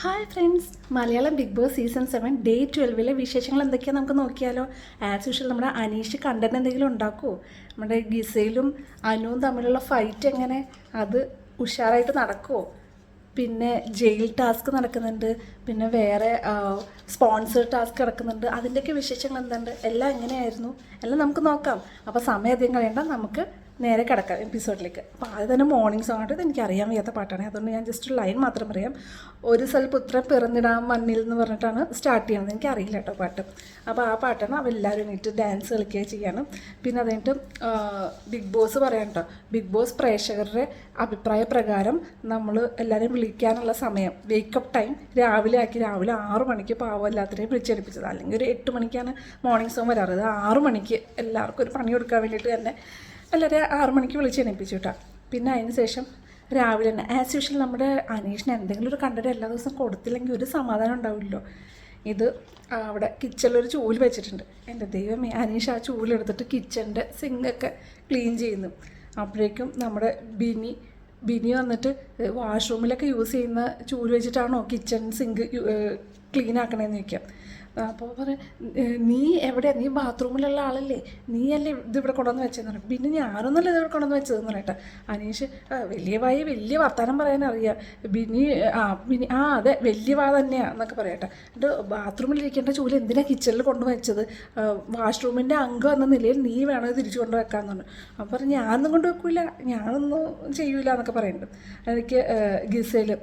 Hi friends, Malayalam Big Boss season 7 day 12 വിശേഷങ്ങൾ എന്തൊക്കെയാണ് നമുക്ക് നോക്കിയാലോ. ആസ് യൂഷ്വൽ നമ്മുടെ അനീഷ് കണ്ടന്റ് എന്തെങ്കിലും ഉണ്ടാക്കുമോ? നമ്മുടെ ഗിസയിലും അനുവും തമ്മിലുള്ള ഫൈറ്റ് എങ്ങനെ, അത് ഉഷാറായിട്ട് നടക്കുമോ? പിന്നെ ജയിൽ ടാസ്ക് നടക്കുന്നുണ്ട്, പിന്നെ വേറെ സ്പോൺസേഡ് ടാസ്ക് നടക്കുന്നുണ്ട്. അതിൻ്റെയൊക്കെ വിശേഷങ്ങൾ എന്തുണ്ട്, എല്ലാം എങ്ങനെയായിരുന്നു, എല്ലാം നമുക്ക് നോക്കാം. അപ്പോൾ സമയം അധികം കളയണ്ട, നമുക്ക് നേരെ കിടക്കാം എപ്പിസോഡിലേക്ക്. അപ്പോൾ ആദ്യം തന്നെ മോർണിംഗ് സോങ് ആയിട്ട് എനിക്ക് അറിയാൻ വയ്യാത്ത പാട്ടാണ്, അതുകൊണ്ട് ഞാൻ ജസ്റ്റ് ഒരു ലൈൻ മാത്രം പറയാം. ഒരു സൽപുത്രൻ പിറന്നിടാൻ മണ്ണിൽ എന്ന് പറഞ്ഞിട്ടാണ് സ്റ്റാർട്ട് ചെയ്യണത്. എനിക്ക് അറിയില്ല കേട്ടോ പാട്ട്. അപ്പോൾ ആ പാട്ടാണ് അവരെല്ലാവരും എണീറ്റ് ഡാൻസ് കളിക്കുക ചെയ്യാണ്. പിന്നെ അത് കഴിഞ്ഞിട്ട് ബിഗ് ബോസ് പറയാം കേട്ടോ, ബിഗ് ബോസ് പ്രേക്ഷകരുടെ അഭിപ്രായ പ്രകാരം നമ്മൾ എല്ലാവരെയും വിളിക്കാനുള്ള സമയം വേക്കപ്പ് ടൈം രാവിലെ 6 മണിക്ക് പാവമില്ലാത്തവരെയും വിളിച്ചെടുപ്പിച്ചത്. അല്ലെങ്കിൽ ഒരു 8 മണിക്കാണ് മോർണിംഗ് സോങ് വരാറ്. 6 മണിക്ക് എല്ലാവർക്കും ഒരു പണി കൊടുക്കാൻ വേണ്ടിയിട്ട് തന്നെ എല്ലാവരും 6 മണിക്ക് വിളിച്ച് എണീപ്പിച്ചു കേട്ടോ. പിന്നെ അതിന് ശേഷം രാവിലെ തന്നെ ആസ് യൂഷ്വൽ നമ്മുടെ അനീഷിന് എന്തെങ്കിലും ഒരു കണ്ടന്റ് എല്ലാ ദിവസവും കൊടുത്തില്ലെങ്കിൽ ഒരു സമാധാനം ഉണ്ടാവില്ലല്ലോ. ഇത് അവിടെ കിച്ചണിലൊരു ചൂല് വെച്ചിട്ടുണ്ട്. എൻ്റെ ദൈവമേ, അനീഷ് ആ ചൂലെടുത്തിട്ട് കിച്ചണിൻ്റെ സിങ്കൊക്കെ ക്ലീൻ ചെയ്യുന്നു. അപ്പോഴേക്കും നമ്മുടെ ബിനി വന്നിട്ട് വാഷ്റൂമിലൊക്കെ യൂസ് ചെയ്യുന്ന ചൂല് വെച്ചിട്ടാണോ കിച്ചൺ സിങ്ക് ക്ലീൻ ആക്കണേന്ന് ചോദിക്കാം. അപ്പോൾ പറയാം, നീ എവിടെയാണ്, നീ ബാത്റൂമിലുള്ള ആളല്ലേ, നീ അല്ലേ ഇതിവിടെ കൊണ്ടുവന്ന് വെച്ചതെന്ന് പറയും. പിന്നെ ഞാനൊന്നുമല്ല ഇതിവിടെ കൊണ്ടുവന്ന് വെച്ചതെന്ന് പറയട്ടെ. അനീഷ് വലിയ വർത്തമാനം പറയാനറിയാം. ബിനി അതെ വലിയ വാ തന്നെയാണ് എന്നൊക്കെ പറയട്ടെ. എന്നിട്ട് ബാത്റൂമിലിരിക്കേണ്ട ചൂല് എന്തിനാണ് കിച്ചണിൽ കൊണ്ടുവച്ചത്, വാഷ്റൂമിൻ്റെ അംഗം എന്ന നിലയിൽ നീ വേണം തിരിച്ചു കൊണ്ടുവെക്കാമെന്ന് പറഞ്ഞു. അപ്പം പറഞ്ഞു, ഞാനൊന്നും കൊണ്ടുവെക്കില്ല, ഞാനൊന്നും ചെയ്യൂല എന്നൊക്കെ പറയുന്നുണ്ട്. എനിക്ക് ഗിസയിൽ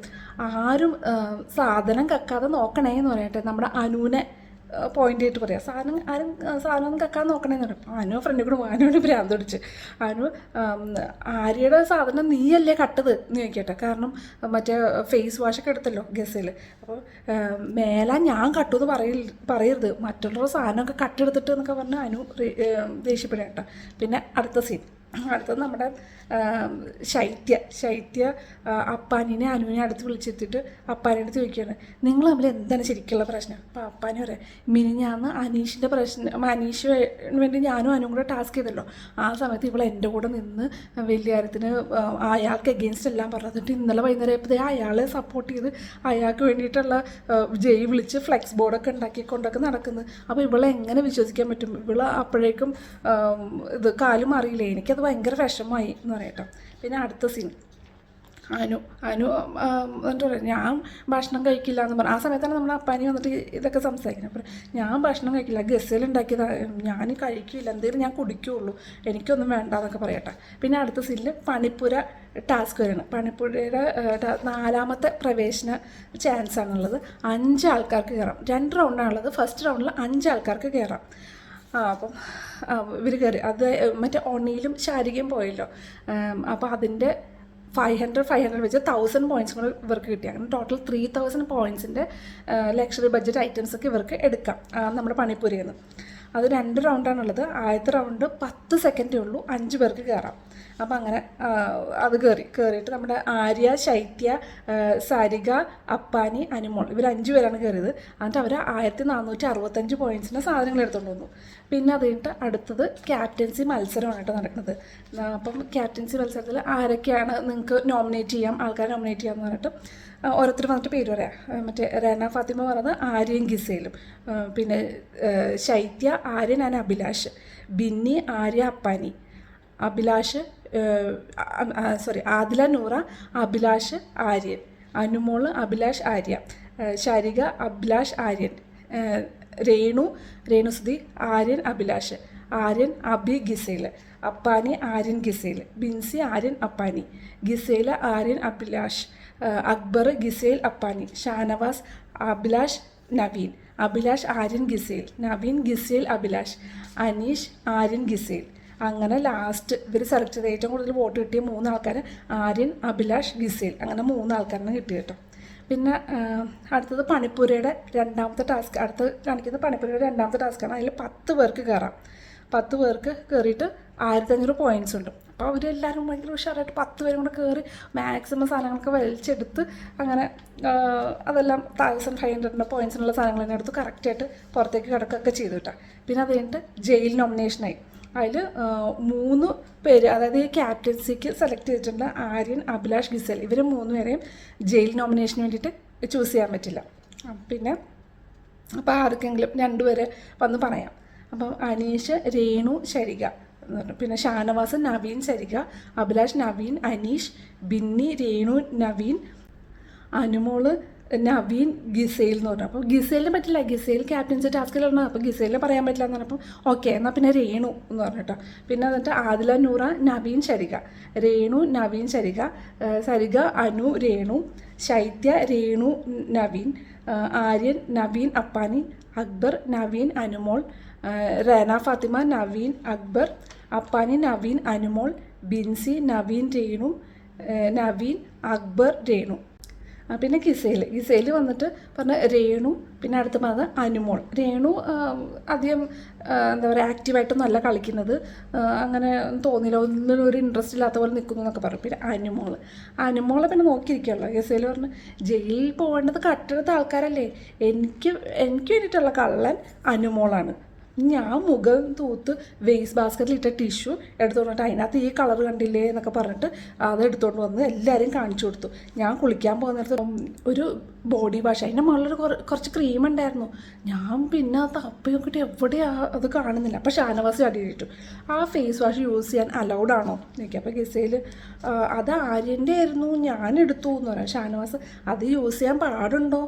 ആരും സാധനം കക്കാതെ നോക്കണേ എന്ന് പറയട്ടെ. നമ്മുടെ അനുവിനെ പോയിന്റ് ആയിട്ട് പറയാം, സാധനം കക്കാൻ നോക്കണേന്ന് പറയും. അപ്പോൾ അനു ഫ്രണ്ടിൽ കൂടെ അനുവിന് ഭ്രാന്ത് പിടിച്ച്, അനു ആര്യയുടെ സാധനം നീയല്ലേ കട്ടത് എന്ന് ചോദിക്കട്ടെ. കാരണം മറ്റേ ഫേസ് വാഷൊക്കെ എടുത്തല്ലോ ഗസയിൽ. അപ്പോൾ മേലാ ഞാൻ കട്ടു എന്ന് പറയരുത്, മറ്റുള്ളവരുടെ സാധനമൊക്കെ കട്ടെടുത്തിട്ട് എന്നൊക്കെ പറഞ്ഞ് അനു ദേഷ്യപ്പെടുക കേട്ടോ. പിന്നെ അടുത്തത് നമ്മുടെ ശൈത്യ അപ്പാനിനെ അനുവിനെ അടുത്ത് വിളിച്ചെത്തിയിട്ട് അപ്പാനെ അടുത്ത് ചോദിക്കുകയാണ്, നിങ്ങൾ തമ്മിൽ എന്താണ് ശരിക്കുള്ള പ്രശ്നം? അപ്പോൾ അപ്പാനി പറയാം, മിനിഞ്ഞാന്ന് അനീഷിൻ്റെ അനീഷിന് വേണ്ടി ഞാനും അനുവും കൂടെ ടാസ്ക് ചെയ്തല്ലോ, ആ സമയത്ത് ഇവൾ എൻ്റെ കൂടെ നിന്ന് വലിയ കാര്യത്തിന് അയാൾക്ക് എഗെയിൻസ്റ്റ് എല്ലാം പറഞ്ഞിട്ട് ഇന്നലെ വൈകുന്നേരം ആയപ്പോഴത്തേ അയാളെ സപ്പോർട്ട് ചെയ്ത് അയാൾക്ക് വേണ്ടിയിട്ടുള്ള ജയ് വിളിച്ച് ഫ്ലെക്സ് ബോർഡൊക്കെ ഉണ്ടാക്കിക്കൊണ്ടൊക്കെ നടക്കുന്നത്. അപ്പോൾ ഇവളെ എങ്ങനെ വിശ്വസിക്കാൻ പറ്റും? ഇവള് അപ്പോഴേക്കും ഇത് കാലും മാറിയില്ലേ. എനിക്കത് ഭയങ്കര വിഷമമായി എന്ന് പറയട്ടോ. പിന്നെ അടുത്ത സീൻ അനു എന്നിട്ട് പറയാം, ഞാൻ ഭക്ഷണം കഴിക്കില്ല എന്ന് പറഞ്ഞു. ആ സമയത്താണ് നമ്മുടെ അപ്പാനി വന്നിട്ട് ഇതൊക്കെ സംസാരിക്കുന്നത്. അപ്പം ഞാൻ ഭക്ഷണം കഴിക്കില്ല, ഗസയിലുണ്ടാക്കിയത് ഞാൻ കഴിക്കില്ല, എന്തെങ്കിലും ഞാൻ കുടിക്കുകയുള്ളൂ, എനിക്കൊന്നും വേണ്ട എന്നൊക്കെ പറയട്ടെ. പിന്നെ അടുത്ത സീനിൽ പണിപ്പുര ടാസ്ക് വരെയാണ്. പണിപ്പുരയുടെ 4ാമത്തെ പ്രവേശന ചാൻസ് ആണുള്ളത്. 5 ആൾക്കാർക്ക് കയറാം. 2 റൗണ്ടാണുള്ളത്. ഫസ്റ്റ് റൗണ്ടിൽ 5 ആൾക്കാർക്ക് കയറാം. അപ്പം ഇവർ കയറി. അത് മറ്റേ ഒണിയിലും ശാരികയും പോയല്ലോ. അപ്പോൾ അതിൻ്റെ 500 വെച്ച് 1000 പോയിൻറ്റ്സ് കൂടെ ഇവർക്ക് കിട്ടി. അങ്ങനെ ടോട്ടൽ 3000 പോയിൻറ്റ്സിൻ്റെ ലക്ഷറി ബഡ്ജറ്റ് ഐറ്റംസൊക്കെ ഇവർക്ക് എടുക്കാം നമ്മുടെ പണിപ്പുരയിൽ നിന്ന്. അത് 2 റൗണ്ടാണുള്ളത്. ആദ്യത്തെ റൗണ്ട് 10 സെക്കൻഡേ ഉള്ളൂ, 5 പേർക്ക് കയറാം. അപ്പം അങ്ങനെ അത് കയറിയിട്ട് നമ്മുടെ ആര്യ, ശൈത്യ, സാരിക, അപ്പാനി, അനുമോൾ ഇവർ 5 പേരാണ് കയറിയത്. എന്നിട്ട് അവർ 1465 പോയിൻറ്റ്സിൻ്റെ സാധനങ്ങൾ എടുത്തുകൊണ്ട് വന്നു. പിന്നെ അത് കഴിഞ്ഞിട്ട് അടുത്തത് ക്യാപ്റ്റൻസി മത്സരമായിട്ട് നടക്കുന്നത്. അപ്പം ക്യാപ്റ്റൻസി മത്സരത്തിൽ ആരൊക്കെയാണ് നിങ്ങൾക്ക് നോമിനേറ്റ് ചെയ്യാം, ആൾക്കാരെ നോമിനേറ്റ് ചെയ്യാമെന്ന് പറഞ്ഞിട്ട് ഓരോരുത്തർ വന്നിട്ട് പേര് പറയാം. മറ്റേ റേന ഫാത്തിമ പറഞ്ഞത് ആര്യയും ഗിസയിലും, പിന്നെ ശൈത്യ, ആര്യൻ ആൻഡ് അഭിലാഷ്, ബിന്നി, ആര്യ, അപ്പാനി, അഭിലാഷ് ആദില, നൂറ, അഭിലാഷ്, ആര്യൻ, അനുമോള്, അഭിലാഷ്, ആര്യ, ശാരിക, അഭിലാഷ്, ആര്യൻ, രേണുസുതി, ആര്യൻ, അഭിലാഷ്, ആര്യൻ, അഭി, ഗിസയിൽ, അപ്പാനി, ആര്യൻ, ഗിസയിൽ, ബിൻസി, ആര്യൻ, അപ്പാനി, ഗിസയിൽ, ആര്യൻ, അഭിലാഷ്, അക്ബർ, ഗിസയിൽ, അപ്പാനി, ഷാനവാസ്, അഭിലാഷ്, നവീൻ, അഭിലാഷ്, ആര്യൻ, ഗിസയിൽ, നവീൻ, ഗിസയിൽ, അഭിലാഷ്, അനീഷ്, ആര്യൻ, ഗിസയിൽ. അങ്ങനെ ലാസ്റ്റ് ഇവർ സെലക്ട് ചെയ്ത് ഏറ്റവും കൂടുതൽ വോട്ട് കിട്ടിയ 3 ആൾക്കാർ ആര്യൻ, അഭിലാഷ്, ഗിസയിൽ, അങ്ങനെ 3 ആൾക്കാരാണ് കിട്ടിയത് കേട്ടോ. പിന്നെ അടുത്തത് പണിപ്പുരയുടെ 2ാമത്തെ ടാസ്ക്. അടുത്ത് കാണിക്കുന്നത് പണിപ്പുരയുടെ 2ാമത്തെ ടാസ്ക്കാണ്. അതിൽ 10 പേർക്ക് കയറാം. 10 പേർക്ക് കയറിയിട്ട് 1500 പോയിൻറ്റ്സ് ഉണ്ട്. അപ്പോൾ അവരെല്ലാവരും ഭയങ്കര ഉഷാറായിട്ട് 10 പേരും കൂടെ കയറി മാക്സിമം സാധനങ്ങളൊക്കെ വലിച്ചെടുത്ത് അങ്ങനെ അതെല്ലാം 1500 പോയിൻറ്റ്സിനുള്ള സാധനങ്ങൾ തന്നെ എടുത്ത് കറക്റ്റായിട്ട് പുറത്തേക്ക് കിടക്കുകയൊക്കെ ചെയ്തു കേട്ടോ. പിന്നെ അത് കഴിഞ്ഞിട്ട് ജയിൽ നോമിനേഷനായി. അതിൽ 3 പേര്, അതായത് ഈ ക്യാപ്റ്റൻസിക്ക് സെലക്ട് ചെയ്തിട്ടുണ്ട് ആര്യൻ, അഭിലാഷ്, ഗിസൽ, ഇവർ 3 പേരെയും ജയിൽ നോമിനേഷന് വേണ്ടിയിട്ട് ചൂസ് ചെയ്യാൻ പറ്റില്ല. പിന്നെ അപ്പോൾ ആർക്കെങ്കിലും രണ്ടുപേരെ വന്ന് പറയാം. അപ്പം അനീഷ്, രേണു, ശരിക എന്ന് പറഞ്ഞു. പിന്നെ ഷാനവാസ്, നവീൻ, ശരിക, അഭിലാഷ്, നവീൻ, അനീഷ്, ബിന്നി, രേണു, നവീൻ, അനുമോള്, നവീൻ, ഗിസേൽ എന്ന് പറഞ്ഞു. അപ്പോൾ ഗിസേലിന് പറ്റില്ല, ഗിസേൽ ക്യാപ്റ്റൻസി ടാസ്കിലാണ്. അപ്പോൾ ഗിസേലിനെ പറയാൻ പറ്റില്ല എന്ന് പറഞ്ഞപ്പോൾ ഓക്കെ എന്നാൽ പിന്നെ രേണു എന്ന് പറഞ്ഞിട്ടോ. പിന്നെ എന്നിട്ട് ആദില, നൂറ, നവീൻ, ശരിക, രേണു, നവീൻ, ശരിക, സരിക, അനു, രേണു, ശൈത്യ, രേണു, നവീൻ, ആര്യൻ, നവീൻ, അപ്പാനി, അക്ബർ, നവീൻ, അനുമോൾ, റേന ഫാത്തിമ, നവീൻ, അക്ബർ, അപ്പാനി, നവീൻ, അനുമോൾ, ബിൻസി, നവീൻ, രേണു, നവീൻ, അക്ബർ, രേണു. പിന്നെ ഗിസേൽ വന്നിട്ട് പറഞ്ഞ രേണു. പിന്നെ അടുത്ത് പറഞ്ഞത് അനുമോൾ. രേണു അധികം എന്താ പറയുക ആക്റ്റീവായിട്ടൊന്നും അല്ല കളിക്കുന്നത്, അങ്ങനെ തോന്നില്ല, ഒന്നിനും ഒരു ഇൻട്രസ്റ്റ് ഇല്ലാത്ത പോലെ നിൽക്കുന്നു എന്നൊക്കെ പറഞ്ഞു. പിന്നെ അനുമോളെ പിന്നെ നോക്കിയിരിക്കുകയുള്ളൂ. ഗിസേൽ പറഞ്ഞു ജയിലിൽ പോകേണ്ടത് കട്ടെടുത്ത ആൾക്കാരല്ലേ, എനിക്ക് വേണ്ടിയിട്ടുള്ള കള്ളൻ അനുമോളാണ്. ഞാൻ മുഖം തൂത്ത് വേസ്റ്റ് ബാസ്ക്കറ്റിൽ ഇട്ട ടിഷ്യൂ എടുത്തുകൊണ്ട് വന്നിട്ട് അതിനകത്ത് ഈ കളർ കണ്ടില്ലേ എന്നൊക്കെ പറഞ്ഞിട്ട് അത് എടുത്തുകൊണ്ട് വന്ന് എല്ലാവരെയും കാണിച്ചു കൊടുത്തു. ഞാൻ കുളിക്കാൻ പോകുന്ന നേരത്ത് ഒരു ബോഡി വാഷ്, അതിൻ്റെ മുകളിലൊരു കുറച്ച് ക്രീം ഉണ്ടായിരുന്നു. ഞാൻ പിന്നെ അത് തപ്പി നോക്കിയിട്ട് എവിടെയാണ് അത് കാണുന്നില്ല. അപ്പോൾ ഷാനവാസ് അടിയിട്ടു ആ ഫേസ് വാഷ് യൂസ് ചെയ്യാൻ അലൗഡ് ആണോ നോക്കി. അപ്പോൾ ഗിസേൽ അത് ആര്യൻ്റെ ആയിരുന്നു, ഞാൻ എടുത്തു എന്ന് പറയാം. ഷാനവാസ് അത് യൂസ് ചെയ്യാൻ പാടുണ്ടോ?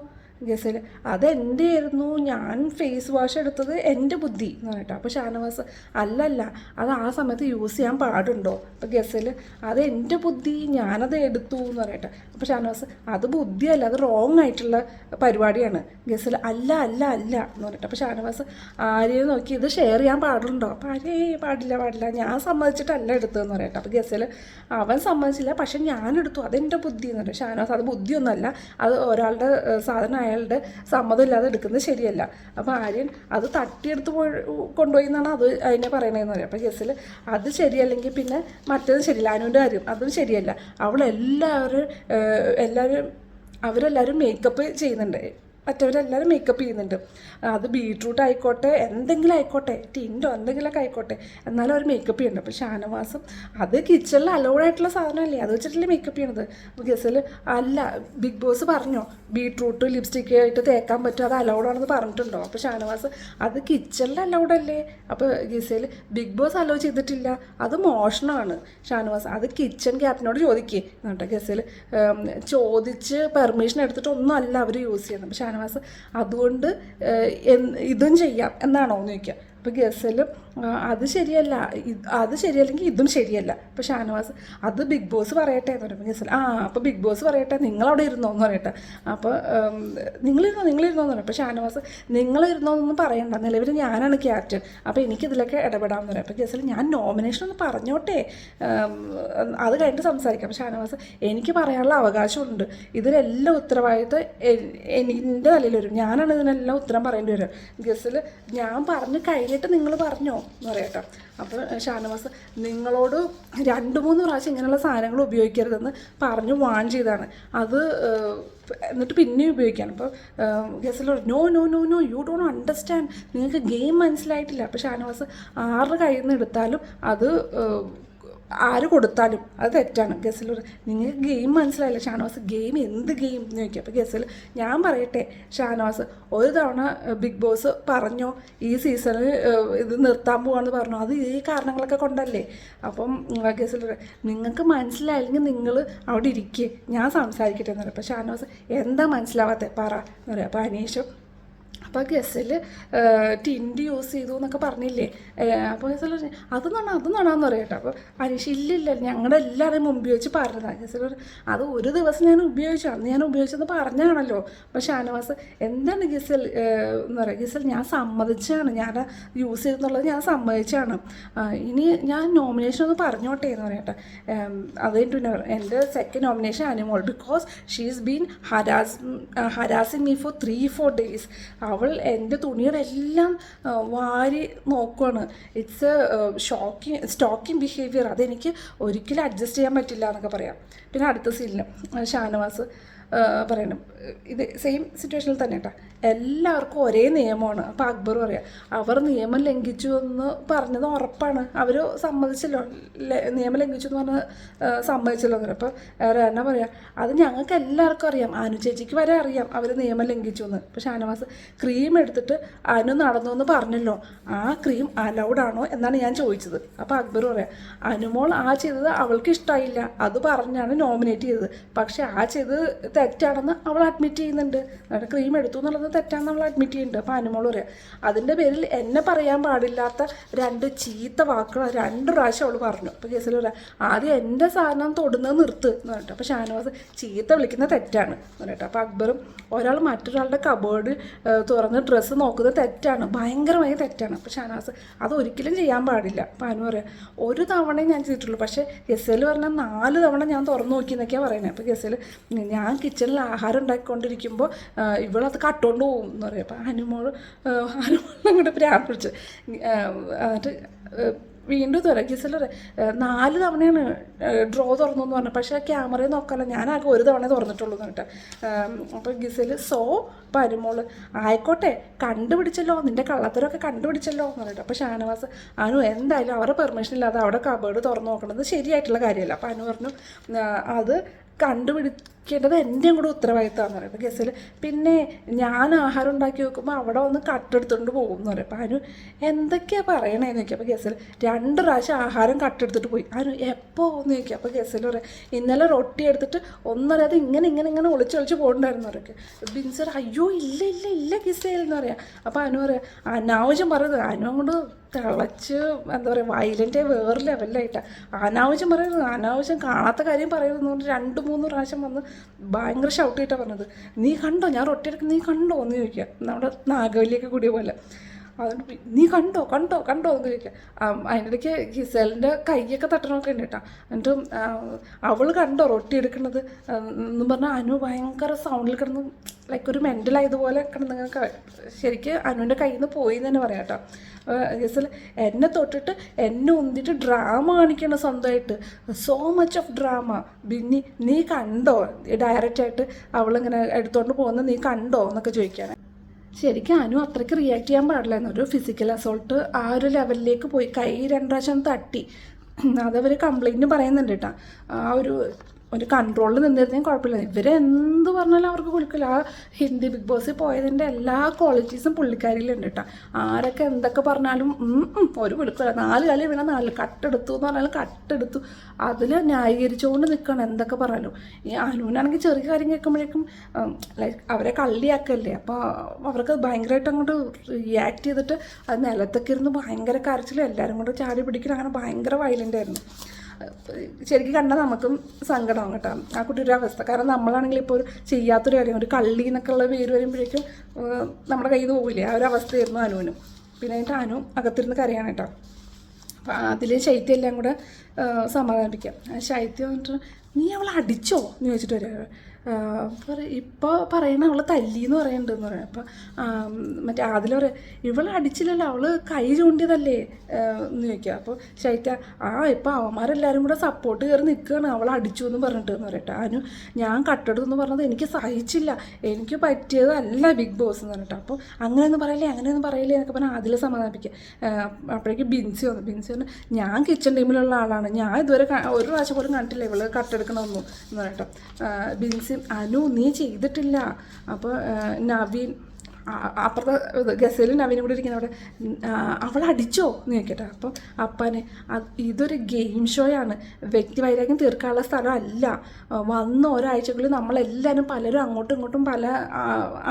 ഗസൽ അതെൻ്റെ ആയിരുന്നു, ഞാൻ ഫേസ് വാഷ് എടുത്തത് എൻ്റെ ബുദ്ധി എന്ന് പറഞ്ഞിട്ടോ. അപ്പോൾ ഷാനവാസ് അല്ലല്ല അത് ആ സമയത്ത് യൂസ് ചെയ്യാൻ പാടുണ്ടോ? അപ്പോൾ ഗസൽ അത് എൻ്റെ ബുദ്ധി, ഞാനത് എടുത്തു എന്ന് പറയട്ടെ. അപ്പോൾ ഷാനവാസ് അത് ബുദ്ധിയല്ല, അത് റോങ് ആയിട്ടുള്ള പരിപാടിയാണ്. ഗസൽ അല്ല എന്ന് പറഞ്ഞിട്ട്. അപ്പോൾ ഷാനവാസ് ആര്യെ നോക്കി ഇത് ഷെയർ ചെയ്യാൻ പാടുണ്ടോ? അപ്പോൾ പാടില്ല ഞാൻ സമ്മതിച്ചിട്ടല്ല എടുത്തതെന്ന് പറയട്ടെ. അപ്പോൾ ഗസൽ അവൻ സമ്മതിച്ചില്ല, പക്ഷെ ഞാൻ എടുത്തു, അതെൻ്റെ ബുദ്ധി എന്ന് പറയും. ഷാനവാസ് അത് ബുദ്ധിയൊന്നുമല്ല, അത് ഒരാളുടെ സാധനം അയാളുടെ സമ്മതം ഇല്ലാതെ എടുക്കുന്നത് ശരിയല്ല. അപ്പോൾ ആര്യൻ അത് തട്ടിയെടുത്ത് കൊണ്ടുപോയി എന്നാണ് അതിനെ പറയണതെന്ന് പറയും. അപ്പോൾ ഗസൽ അത് ശരിയല്ലെങ്കിൽ പിന്നെ മറ്റേത് ശരിയല്ല, അനുവിൻ്റെ കാര്യം അതും ശരിയല്ല. അവരെല്ലാവരും മേക്കപ്പ് ചെയ്യുന്നുണ്ട്, മറ്റവരെല്ലാവരും മേക്കപ്പ് ചെയ്യുന്നുണ്ട്. അത് ബീട്രൂട്ട് ആയിക്കോട്ടെ, എന്തെങ്കിലും ആയിക്കോട്ടെ, ടിൻറ്റോ എന്തെങ്കിലുമൊക്കെ ആയിക്കോട്ടെ, എന്നാലും അവർ മേക്കപ്പ് ചെയ്യുന്നുണ്ട്. അപ്പോൾ ഷാനവാസം അത് കിച്ചണിൽ അലൗഡ് ആയിട്ടുള്ള സാധനമല്ലേ, അത് വെച്ചിട്ടല്ലേ മേക്കപ്പ് ചെയ്യണത്. അപ്പോൾ ഗസൽ അല്ല, ബിഗ് ബോസ് പറഞ്ഞോ ബീട്രൂട്ട് ലിപ്സ്റ്റിക്ക് ആയിട്ട് തേക്കാൻ പറ്റും, അത് അലൗഡാണെന്ന് പറഞ്ഞിട്ടുണ്ടോ? അപ്പോൾ ഷാനവാസ് അത് കിച്ചണിൽ അലൗഡല്ലേ. അപ്പോൾ ഗസൽ ബിഗ് ബോസ് അലോ ചെയ്തിട്ടില്ല, അത് മോഷണമാണ്. ഷാനവാസ് അത് കിച്ചൺ ക്യാപ്റ്റനോട് ചോദിക്കേ എന്നിട്ട്. ഗസൽ ചോദിച്ച് പെർമിഷൻ എടുത്തിട്ടൊന്നും അല്ല അവർ യൂസ് ചെയ്യുന്നത്. അപ്പോൾ ഷാനവാസ് അതുകൊണ്ട് ഇതും ചെയ്യാം എന്നാണോ എന്ന് ചോദിക്കുക. അപ്പോൾ ഗസൽ അത് ശരിയല്ലെങ്കിൽ ഇതും ശരിയല്ല. അപ്പോൾ ഷാനവാസ് അത് ബിഗ് ബോസ് പറയട്ടെ എന്ന് പറയുമ്പോൾ ഗസൽ അപ്പോൾ ബിഗ് ബോസ് പറയട്ടെ, നിങ്ങളവിടെ ഇരുന്നോ എന്ന് പറയട്ടെ. അപ്പോൾ നിങ്ങളിരുന്നോ എന്ന് പറയും. അപ്പോൾ ഷാനവാസ് നിങ്ങളിരുന്നോ എന്നൊന്നും പറയണ്ട, നിലവിൽ ഞാനാണ് ക്യാപ്റ്റൻ, അപ്പോൾ എനിക്കിതിലൊക്കെ ഇടപെടാമെന്ന് പറയും. അപ്പോൾ ഗസൽ ഞാൻ നോമിനേഷൻ ഒന്ന് പറഞ്ഞോട്ടെ, അത് കഴിഞ്ഞിട്ട് സംസാരിക്കാം. അപ്പോൾ ഷാനവാസ് എനിക്ക് പറയാനുള്ള അവകാശമുണ്ട്, ഇതിലെല്ലാം ഉത്തരവാദിത്വം എൻ്റെ തലയിൽ വരും, ഞാനാണ് ഇതിനെല്ലാം ഉത്തരം പറയേണ്ടി വരും. ഗസൽ ഞാൻ പറഞ്ഞ് കഴിഞ്ഞിട്ട് നിങ്ങൾ പറഞ്ഞോ എന്ന് പറയട്ടോ. അപ്പോൾ ഷാനവാസ് നിങ്ങളോട് 2-3 പ്രാവശ്യം ഇങ്ങനെയുള്ള സാധനങ്ങൾ ഉപയോഗിക്കരുതെന്ന് പറഞ്ഞ് വാൺ ചെയ്താണ്, അത് എന്നിട്ട് പിന്നെയും ഉപയോഗിക്കുകയാണ്. അപ്പോൾ ഗസൽ നോ യു ഡോണ്ട് അണ്ടർസ്റ്റാൻഡ്, നിങ്ങൾക്ക് ഗെയിം മനസ്സിലായിട്ടില്ല. അപ്പോൾ ഷാനവാസ് ആരുടെ കയ്യിൽ നിന്ന് എടുത്താലും അത് ആര് കൊടുത്താലും അത് തെറ്റാണ്. ഗസൽ നിങ്ങൾക്ക് ഗെയിം മനസ്സിലായില്ല. ഷാനവാസ് ഗെയിം എന്ത് ഗെയിം എന്ന് ചോദിക്കുക. അപ്പോൾ ഗസൽ ഞാൻ പറയട്ടെ, ഷാനവാസ് ഒരു തവണ ബിഗ് ബോസ് പറഞ്ഞോ ഈ സീസണിൽ ഇത് നിർത്താൻ പോവാന്ന് പറഞ്ഞു, അത് ഈ കാരണങ്ങളൊക്കെ കൊണ്ടല്ലേ. അപ്പം ഗസൽ നിങ്ങൾക്ക് മനസ്സിലായില്ലെങ്കിൽ നിങ്ങൾ അവിടെ ഇരിക്കുക, ഞാൻ സംസാരിക്കട്ടെ എന്ന് പറയും. അപ്പോൾ ഷാനവാസ് എന്താ മനസ്സിലാവാത്ത പറ എന്ന് പറയും. അപ്പോൾ അനീഷും അപ്പോൾ ഗസൽ ടിൻറ്റ് യൂസ് ചെയ്തു എന്നൊക്കെ പറഞ്ഞില്ലേ. അപ്പോൾ ഗസൽ അത് നണാന്ന് പറയട്ടോ. അപ്പോൾ അനീഷ് ഇല്ല ഞങ്ങളുടെ എല്ലാവരെയും മുമ്പ് വെച്ച് പറഞ്ഞതാണ്. ഗസൽ അത് ഒരു ദിവസം ഞാൻ ഉപയോഗിച്ചു, അന്ന് ഞാൻ ഉപയോഗിച്ചെന്ന് പറഞ്ഞാണല്ലോ. അപ്പോൾ ഷാനവാസ് എന്താണ് ഗസൽ എന്ന് പറയുക. ഗസൽ ഞാൻ സമ്മതിച്ചാണ്, ഞാൻ യൂസ് ചെയ്തെന്നുള്ളത് ഞാൻ സമ്മതിച്ചാണ്, ഇനി ഞാൻ നോമിനേഷൻ ഒന്ന് പറഞ്ഞോട്ടെ എന്ന് പറയട്ടെ. അത് കഴിഞ്ഞിട്ട് എൻ്റെ second nomination Anumol, because she's been harassing me for 3-4 days. അവൾ എൻ്റെ തുണിയുടെ എല്ലാം വാരി നോക്കുകയാണ്. ഇറ്റ്സ് സ്റ്റോക്കിംഗ് ബിഹേവിയർ, അതെനിക്ക് ഒരിക്കലും അഡ്ജസ്റ്റ് ചെയ്യാൻ പറ്റില്ല എന്നൊക്കെ പറയാം. പിന്നെ അടുത്ത സീനിൽ ഷാനവാസ് പറയണം. ഇത് സെയിം സിറ്റുവേഷനിൽ തന്നെ കേട്ടോ, എല്ലാവർക്കും ഒരേ നിയമമാണ്. അപ്പോൾ അക്ബർ പറയാം, അവർ നിയമം ലംഘിച്ചു എന്ന് പറഞ്ഞത് ഉറപ്പാണ്, അവർ സമ്മതിച്ചല്ലോ, നിയമം ലംഘിച്ചു എന്ന് പറഞ്ഞ് സമ്മതിച്ചല്ലോ എന്ന്. അപ്പോൾ റെന പറയാം, അത് ഞങ്ങൾക്ക് എല്ലാവർക്കും അറിയാം, അനു ചേച്ചിക്ക് വരെ അറിയാം അവർ നിയമം ലംഘിച്ചു എന്ന്. അപ്പോൾ ഷാനവാസ്, ക്രീം എടുത്തിട്ട് അനു നടന്നു എന്ന് പറഞ്ഞല്ലോ, ആ ക്രീം അലൗഡ് ആണോ എന്നാണ് ഞാൻ ചോദിച്ചത്. അപ്പോൾ അക്ബർ പറയാം, അനുമോൾ ആ ചെയ്തത് അവൾക്ക് ഇഷ്ടമായില്ല, അത് പറഞ്ഞാണ് നോമിനേറ്റ് ചെയ്തത്, പക്ഷെ ആ ചെയ്തത് തെറ്റാണെന്ന് അവൾ അഡ്മിറ്റ് ചെയ്യുന്നുണ്ട്, ക്രീം എടുത്തു എന്നുള്ളത് തെറ്റാണെന്ന് നമ്മൾ അഡ്മിറ്റ് ചെയ്യുന്നുണ്ട്. അപ്പോൾ അനുമോൾ പറയാം, അതിൻ്റെ പേരിൽ എന്നെ പറയാൻ പാടില്ലാത്ത 2 ചീത്ത വാക്കുകൾ 2 പ്രാവശ്യം അവൾ പറഞ്ഞു. അപ്പോൾ കേസിൽ പറയാം, ആദ്യം എൻ്റെ സാധനം തൊടുന്നത് നിർത്ത് എന്ന് പറഞ്ഞിട്ട്. അപ്പോൾ ഷാനവാസ്, ചീത്ത വിളിക്കുന്നത് തെറ്റാണ് എന്ന് പറഞ്ഞിട്ട്. അപ്പോൾ അക്ബറും, ഒരാൾ മറ്റൊരാളുടെ കബോർഡ് തുറന്ന് ഡ്രസ്സ് നോക്കുന്നത് തെറ്റാണ്, ഭയങ്കരമായി തെറ്റാണ്. അപ്പോൾ ഷാനവാസ്, അതൊരിക്കലും ചെയ്യാൻ പാടില്ല. അപ്പോൾ അനു പറയാം, ഒരു തവണയും ഞാൻ ചെയ്തിട്ടുള്ളൂ, പക്ഷേ ഗസൽ പറഞ്ഞാൽ 4 തവണ ഞാൻ തുറന്നു നോക്കി എന്നൊക്കെയാണ് പറയുന്നത്. അപ്പോൾ ഗസൽ, ഞാൻ കിച്ചണിൽ ആഹാരം ഉണ്ടാക്കിക്കൊണ്ടിരിക്കുമ്പോൾ ഇവളത് കട്ടുകൊണ്ട് പോകും എന്ന് പറയും. അപ്പോൾ അനുമോൾ അങ്ങോട്ട് പ്രാർത്ഥിച്ച് എന്നിട്ട് വീണ്ടും തുറക്കും. ഗിസൽ 4 തവണയാണ് ഡ്രോ തുറന്നു എന്ന് പറഞ്ഞു, പക്ഷേ ക്യാമറയിൽ നോക്കാമല്ലോ, ഞാനാകെ 1 തവണ തുറന്നിട്ടുള്ളൂ എന്ന് പറഞ്ഞിട്ട്. അപ്പോൾ ഗിസൽ, അപ്പോൾ അനുമോൾ, ആയിക്കോട്ടെ കണ്ടുപിടിച്ചല്ലോ, നിൻ്റെ കള്ളത്തരമൊക്കെ കണ്ടുപിടിച്ചല്ലോ എന്ന് പറഞ്ഞിട്ട്. അപ്പോൾ ഷാനവാസ്, അനു എന്തായാലും അവരുടെ പെർമിഷൻ ഇല്ലാതെ അവിടെ കബേർഡ് തുറന്നു നോക്കണത് ശരിയായിട്ടുള്ള കാര്യമല്ല. അപ്പോൾ അനു പറഞ്ഞു, അത് കണ്ടുപിടിക്കേണ്ടത് എൻ്റെയും കൂടെ ഉത്തരവാദിത്തമാണെന്ന് പറയുന്നത്. ഗസൽ, പിന്നെ ഞാൻ ആഹാരം ഉണ്ടാക്കി വെക്കുമ്പോൾ അവിടെ വന്ന് കട്ടെടുത്തുകൊണ്ട് പോകും എന്ന് പറയും. അപ്പോൾ അനു, എന്തൊക്കെയാണ് പറയണേന്ന് ചോദിക്കുക. അപ്പോൾ ഗസൽ, 2 പ്രാവശ്യം ആഹാരം കട്ടെടുത്തിട്ട് പോയി. അനു, എപ്പോൾ എന്ന് ചോദിക്കുക. അപ്പോൾ ഗസൽ പറയാം, ഇന്നലെ റൊട്ടി എടുത്തിട്ട് ഒന്നറിയാതെ ഇങ്ങനെ ഒളിച്ചൊളിച്ച് പോകണ്ടായിരുന്നു പറയൊക്കെ. ബിൻസർ, അയ്യോ ഇല്ല ഇല്ല ഇല്ല ഗിസേൽ എന്ന് പറയാം. അപ്പോൾ അനു പറയാം, അനാവശ്യം പറയുന്നത്. അനു അങ്ങോട്ട് തിളച്ച് എന്താ പറയുക, വയലൻ്റ് വേറെ ലെവലിലായിട്ടാണ്. അനാവശ്യം പറയുന്നത്, അനാവശ്യം കാണാത്ത കാര്യം പറയുന്നത് കൊണ്ട് 2-3 പ്രാവശ്യം വന്ന് ഭയങ്കര ഷൗട്ട് ചെയ്തിട്ടാണ് പറഞ്ഞത്. നീ കണ്ടോ ഞാൻ റൊട്ടി എടുക്കുന്നത്, നീ കണ്ടോ എന്ന് ചോദിക്കുക, നമ്മുടെ നാഗവല്ലിയൊക്കെ കൂടിയ പോലെ. അതുകൊണ്ട് നീ കണ്ടോ എന്ന് ചോദിക്കുക. അതിൻ്റെ ഇടയ്ക്ക് ഗിസേലിൻ്റെ കൈയൊക്കെ തട്ടണമൊക്കെ ഉണ്ട് കേട്ടോ. എന്നിട്ട് അവൾ കണ്ടോ റൊട്ടി എടുക്കുന്നത് എന്നും പറഞ്ഞാൽ അനു ഭയങ്കര സൗണ്ടിൽ കിടന്ന് ലൈക്ക് ഒരു മെൻ്റലായതുപോലെ കിടന്ന് ശരിക്കും അനുവിൻ്റെ കയ്യിൽ നിന്ന് പോയി എന്ന് തന്നെ പറയാം കേട്ടോ. ഗിസൽ, എന്നെ തൊട്ടിട്ട് എന്നെ ഉന്തിട്ട് ഡ്രാമ കാണിക്കണം സ്വന്തമായിട്ട്, സോ മച്ച് ഓഫ് ഡ്രാമ. പിന്നെ നീ കണ്ടോ ഡയറക്റ്റായിട്ട് അവളിങ്ങനെ എടുത്തുകൊണ്ട് പോകുന്നത് നീ കണ്ടോ എന്നൊക്കെ ചോദിക്കുകയാണ്. ശരിക്കും അനു അത്രയ്ക്ക് റിയാക്ട് ചെയ്യാൻ പാടില്ലായിരുന്നു. ഒരു ഫിസിക്കൽ അസോൾട്ട് ആ ഒരു ലെവലിലേക്ക് പോയി, കൈ 2 പ്രാവശ്യം തട്ടി, അതവർ കംപ്ലൈൻറ്റ് പറയുന്നുണ്ട് കേട്ടോ. ആ ഒരു കൺട്രോളിൽ നിന്നിരുന്നെങ്കിൽ കുഴപ്പമില്ല. ഇവരെന്ത് പറഞ്ഞാലും അവർക്ക് കൊടുക്കില്ല. ആ ഹിന്ദി ബിഗ് ബോസിൽ പോയതിൻ്റെ എല്ലാ ക്വാളിറ്റീസും പുള്ളിക്കാരിയിലുണ്ട് കേട്ടോ. ആരൊക്കെ എന്തൊക്കെ പറഞ്ഞാലും ഒരു കൊടുക്കില്ല. 4 കാലം വീണ 4 കട്ടെടുത്തു എന്ന് പറഞ്ഞാലും കട്ടെടുത്തു, അതിൽ ന്യായീകരിച്ചുകൊണ്ട് നിൽക്കണം എന്തൊക്കെ പറഞ്ഞാലും. ഈ അനുവിനാണെങ്കിൽ ചെറിയ കാര്യം കേൾക്കുമ്പോഴേക്കും ലൈക്ക് അവരെ കള്ളിയാക്കല്ലേ, അപ്പോൾ അവർക്ക് ഭയങ്കരമായിട്ട് അങ്ങോട്ട് റിയാക്ട് ചെയ്തിട്ട് അത് നിലത്തൊക്കെ ഇരുന്ന് ഭയങ്കര കരച്ചിലും എല്ലാവരും കൊണ്ട് ചാടി പിടിക്കണം, അങ്ങനെ ഭയങ്കര വയലൻ്റ് ആയിരുന്നു. ശരിക്കും കണ്ടാൽ നമുക്കും സങ്കടമാകും കേട്ടോ ആ കുട്ടിയുടെ അവസ്ഥ. കാരണം നമ്മളാണെങ്കിൽ ഇപ്പോൾ ഒരു ചെയ്യാത്തൊരു കാര്യം, ഒരു കള്ളി എന്നൊക്കെ ഉള്ള പേര് വരുമ്പോഴേക്കും നമ്മുടെ കയ്യിൽ നിന്ന് പോകില്ലേ, ആ ഒരു അവസ്ഥയായിരുന്നു അനുവിനും. പിന്നെ അതിൻ്റെ അനു അകത്തിരുന്ന് കരയാണ് കേട്ടോ. അപ്പം അതിൽ ശൈത്യം എല്ലാം കൂടെ സമാധാനിപ്പിക്കാം. ശൈത്യം വന്നിട്ട്, നീ അവളെ അടിച്ചോ എന്ന് ചോദിച്ചിട്ട് വരിക. ഇപ്പോൾ പറയണ അവൾ തല്ലിന്ന് പറയുന്നുണ്ടെന്ന് പറയാം. അപ്പം മറ്റേ അതിൽ പറയാം, ഇവളെ അടിച്ചില്ലല്ലോ, അവൾ കൈ ചൂണ്ടിയതല്ലേ എന്ന് ചോദിക്കുക. അപ്പോൾ ശൈത്യ, ഇപ്പോൾ അവന്മാരെല്ലാവരും കൂടെ സപ്പോർട്ട് കയറി നിൽക്കുകയാണ്, അവൾ അടിച്ചു എന്ന് പറഞ്ഞിട്ട് എന്ന് പറയട്ടെ. അനു, ഞാൻ കട്ടെടുത്തു എന്ന് പറഞ്ഞത് എനിക്ക് സഹിച്ചില്ല, എനിക്ക് പറ്റിയതല്ല ബിഗ് ബോസ് എന്ന് പറഞ്ഞിട്ട്. അപ്പോൾ അങ്ങനെയൊന്നും പറയില്ലേ എന്നൊക്കെ പറഞ്ഞാൽ അതിൽ സമാധാനിപ്പിക്കുക. അപ്പോഴേക്കും ബിൻസി വന്നു, ഞാൻ കിച്ചൺ ടീമിലുള്ള ആളാണ്, ഞാൻ ഇതുവരെ ഒരു പ്രാവശ്യം പോലും കണ്ടിട്ടില്ല ഇവള് കട്ടെടുക്കണമെന്നു എന്ന് പറയട്ടോ. ബിൻസി, അനു നീ ചെയ്തിട്ടില്ല. അപ്പോൾ നവീൻ, അപ്പുറത്തെ ഗസേലും നവീനും കൂടി ഇരിക്കുന്ന അവിടെ, അവൾ അടിച്ചോ എന്ന് ചോദിക്കട്ടെ. അപ്പം അപ്പനെ, ഇതൊരു ഗെയിം ഷോയാണ്, വ്യക്തിവൈരാഗ്യം തീർക്കാനുള്ള സ്ഥലമല്ല. വന്ന ഒരാഴ്ചകളിൽ നമ്മളെല്ലാവരും പലരും അങ്ങോട്ടും ഇങ്ങോട്ടും പല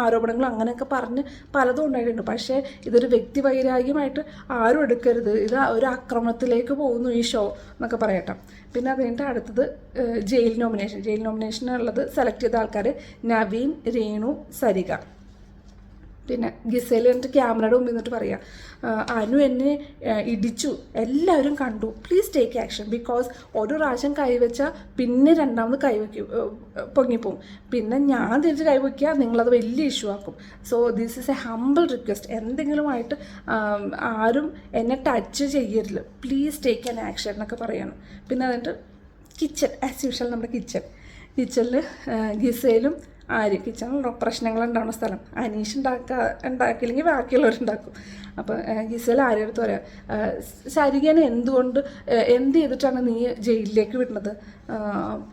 ആരോപണങ്ങളും അങ്ങനെയൊക്കെ പറഞ്ഞ് പലതും ഉണ്ടായിട്ടുണ്ട്. പക്ഷേ ഇതൊരു വ്യക്തിവൈരാഗ്യമായിട്ട് ആരും എടുക്കരുത്, ഇത് ഒരു ആക്രമണത്തിലേക്ക് പോകുന്നു ഈ ഷോ എന്നൊക്കെ പറയട്ടെ. പിന്നെ അത് കഴിഞ്ഞിട്ട് അടുത്തത് ജയിൽ നോമിനേഷനുള്ളത് സെലക്ട് ചെയ്ത ആൾക്കാർ നവീൻ, രേണു, സരിക. പിന്നെ ഗിസേൽ എന്നിട്ട് ക്യാമറയുടെ മുമ്പിൽ നിന്നിട്ട് പറയാം, അനു എന്നെ ഇടിച്ചു, എല്ലാവരും കണ്ടു, പ്ലീസ് ടേക്ക് ആക്ഷൻ. ബിക്കോസ് ഒരു പ്രാവശ്യം കൈവച്ചാൽ പിന്നെ രണ്ടാമത് പൊങ്ങിപ്പോവും, പിന്നെ ഞാൻ തിരിച്ച് കൈവയ്ക്കുക, നിങ്ങളത് വലിയ ഇഷ്യൂ ആക്കും. So this is a humble request, എന്തെങ്കിലുമായിട്ട് ആരും എന്നെ ടച്ച് ചെയ്യരുത്, പ്ലീസ് ടേക്ക് ആൻ ആക്ഷൻ എന്നൊക്കെ പറയണം. പിന്നെ അതിൻ്റെ കിച്ചൺ, ആസ് യൂഷ്വൽ നമ്മുടെ കിച്ചണിൽ ഗിസയിലും ആര് കിച്ചണിലുള്ള പ്രശ്നങ്ങളുണ്ടാവുന്ന സ്ഥലം അനീഷ് ഉണ്ടാക്കിയില്ലെങ്കിൽ ബാക്കിയുള്ളവരുണ്ടാക്കും. അപ്പോൾ ഗിസയിൽ ആരെടുത്ത് പറയാം, ശരികനെ എന്ത് ചെയ്തിട്ടാണ് നീ ജയിലിലേക്ക് വിടുന്നത്?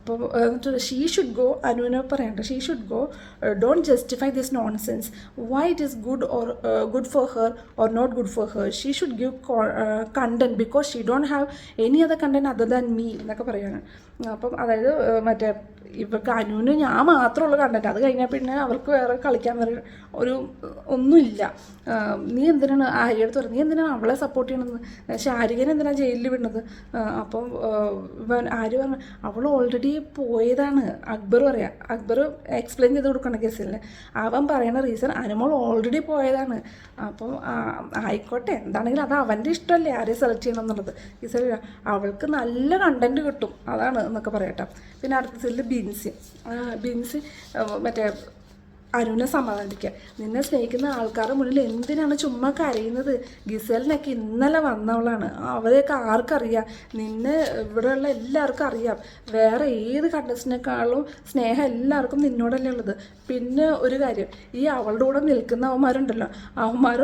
അപ്പോൾ എന്നിട്ട് ഷീ ഷുഡ് ഗോ, അനുവിനെ പറയണ്ട, she should go, don't justify this nonsense, why it is good for her or not good for her, she should give content because she don't have any other content other than me എന്നൊക്കെ പറയുകയാണ്. അപ്പം അതായത് മറ്റേ ഇവർക്ക് അനുവിന് ഞാൻ മാത്രമുള്ള content, അത് കഴിഞ്ഞാൽ പിന്നെ അവർക്ക് വേറെ കളിക്കാൻ വരെ ഒന്നുമില്ല. നീ എന്തിനാണ് ആര്യടുത്ത് പറയുന്നത്, നീ എന്തിനാണ് അവളെ സപ്പോർട്ട് ചെയ്യണമെന്ന്, ശാരികനെ എന്തിനാണ് ജയിലിൽ വിടുന്നത്? അപ്പം ആര്യ പറഞ്ഞു അവൾ ഓൾറെഡി പോയതാണ്. അക്ബർ പറയാം, അക്ബർ എക്സ്പ്ലെയിൻ ചെയ്ത് കൊടുക്കണം കേസിൽ. അവൻ പറയുന്ന റീസൺ അനുമോൾ ഓൾറെഡി പോയതാണ്. അപ്പം ആയിക്കോട്ടെ, എന്താണെങ്കിലും അത് അവൻ്റെ ഇഷ്ടമല്ലേ ആരെ സെലക്ട് ചെയ്യണം എന്നുള്ളത്. കേസിൽ അവൾക്ക് നല്ല കണ്ടന്റ് കിട്ടും, അതാണ് എന്നൊക്കെ പറയട്ടെ. പിന്നെ അടുത്ത സീരിയൽ ബിൻസി മറ്റേ അനുവിനെ സമാധാനിപ്പിക്കുക. നിന്നെ സ്നേഹിക്കുന്ന ആൾക്കാരുടെ മുന്നിൽ എന്തിനാണ് ചുമ്മാ കരയുന്നത്? ഗിസലിനൊക്കെ ഇന്നലെ വന്നവളാണ്, അവരെയൊക്കെ ആർക്കറിയാം? നിന്നെ ഇവിടെയുള്ള എല്ലാവർക്കും അറിയാം. വേറെ ഏത് കണ്ടസ്റ്റിനേക്കാളും സ്നേഹം എല്ലാവർക്കും നിന്നോടല്ലേ ഉള്ളത്. പിന്നെ ഒരു കാര്യം, ഈ അവളുടെ കൂടെ നിൽക്കുന്ന അവന്മാരുണ്ടല്ലോ, അവന്മാർ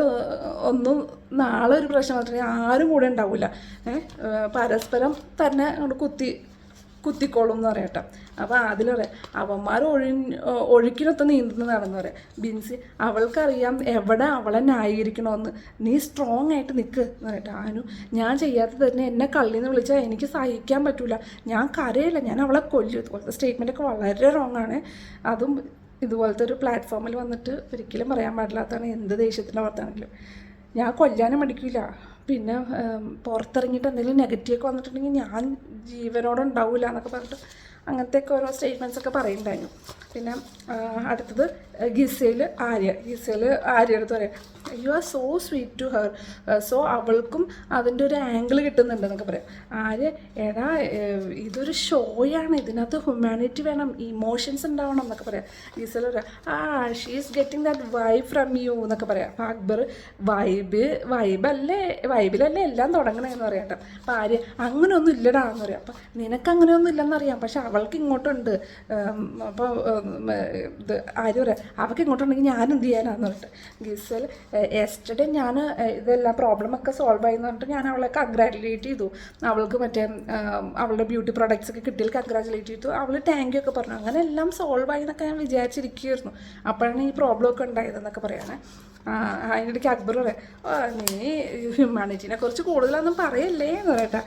ഒന്നും നാളെ ഒരു പ്രശ്നം വന്നിട്ടുണ്ടെങ്കിൽ ആരും കൂടെ ഉണ്ടാവില്ല. പരസ്പരം തന്നെ അങ്ങോട്ട് കുത്തിക്കോളും എന്ന് പറയട്ടെ. അപ്പോൾ അതിൽ പറയാം അവന്മാർ ഒഴുക്കിനൊത്ത് നീന്തുന്നതാണെന്ന് പറയാം. ബിൻസി അവൾക്കറിയാം എവിടെ അവളെ ന്യായീകരിക്കണമെന്ന്, നീ സ്ട്രോങ് ആയിട്ട് നിൽക്ക് എന്ന് പറയട്ടെ. അനു ഞാൻ ചെയ്യാത്തത് തന്നെ എന്നെ കള്ളിന്ന് വിളിച്ചാൽ എനിക്ക് സഹിക്കാൻ പറ്റില്ല, ഞാൻ കരയില്ല, ഞാൻ അവളെ കൊല്ലും. ഇതുപോലത്തെ സ്റ്റേറ്റ്മെൻറ്റൊക്കെ വളരെ റോങ് ആണ്. അതും ഇതുപോലത്തെ ഒരു പ്ലാറ്റ്ഫോമിൽ വന്നിട്ട് ഒരിക്കലും പറയാൻ പാടില്ലാത്തതാണ്, എന്ത് ദേഷ്യത്തിൻ്റെ പുറത്താണെങ്കിലും. ഞാൻ കൊല്ലാനും മടിക്കില്ല. പിന്നെ പുറത്തിറങ്ങിയിട്ട് എന്തെങ്കിലും നെഗറ്റീവൊക്കെ വന്നിട്ടുണ്ടെങ്കിൽ ഞാൻ ജീവനോടെ ഉണ്ടാവില്ല എന്നൊക്കെ പറഞ്ഞിട്ട് അങ്ങനത്തെയൊക്കെ ഓരോ സ്റ്റേറ്റ്മെൻറ്റ്സൊക്കെ പറയുന്നുണ്ടായിരുന്നു. പിന്നെ അടുത്തത് ഗിസയിൽ ആര്യടുത്ത് പറയാം, you are so sweet to her, so അവൾക്കും അതിൻ്റെ ഒരു ആംഗിൾ കിട്ടുന്നുണ്ട് എന്നൊക്കെ പറയാം. എടാ ഇതൊരു ഷോയാണ്, ഇതിനകത്ത് ഹ്യൂമാനിറ്റി വേണം, ഇമോഷൻസ് ഉണ്ടാവണം എന്നൊക്കെ പറയാം. ഗിസയിൽ പറയാം she is getting that vibe from you എന്നൊക്കെ പറയാം. അപ്പോൾ അക്ബർ വൈബിലല്ലേ എല്ലാം തുടങ്ങണമെന്ന് പറയാം കേട്ടോ. അപ്പോൾ അങ്ങനെയൊന്നും ഇല്ലടാ എന്ന് പറയാം. അപ്പം നിനക്ക് അങ്ങനെയൊന്നും ഇല്ലെന്നറിയാം, പക്ഷെ അവൾക്ക് ഇങ്ങോട്ടുണ്ട്. അപ്പോൾ ഇത് പറയാം അവൾക്ക് ഇങ്ങോട്ടുണ്ടെങ്കിൽ ഞാൻ എന്ത് ചെയ്യാനാന്ന് പറഞ്ഞിട്ട്. ഗിസൽ യെസ്റ്റർഡേ ഞാൻ ഇതെല്ലാം പ്രോബ്ലമൊക്കെ സോൾവ് ആയി എന്ന് പറഞ്ഞിട്ട് ഞാൻ അവളെ കൺഗ്രാറ്റുലേറ്റ് ചെയ്തു. അവൾക്ക് മറ്റേ അവളുടെ ബ്യൂട്ടി പ്രോഡക്ട്സ് ഒക്കെ കിട്ടിയാൽ കൺഗ്രാറ്റുലേറ്റ് ചെയ്തു. അവൾ താങ്ക് യു ഒക്കെ പറഞ്ഞു. അങ്ങനെ എല്ലാം സോൾവ് ആയി എന്നൊക്കെ ഞാൻ വിചാരിച്ചിരിക്കുകയായിരുന്നു. അപ്പോഴാണ് ഈ പ്രോബ്ലം ഒക്കെ ഉണ്ടായതെന്നൊക്കെ പറയാനേ. അതിനിടയ്ക്ക് അക്ബർ പറയാം നീ ഹ്യൂമാനിറ്റീനെ കുറിച്ച് കൂടുതലൊന്നും പറയല്ലേ എന്ന് പറയട്ടെ.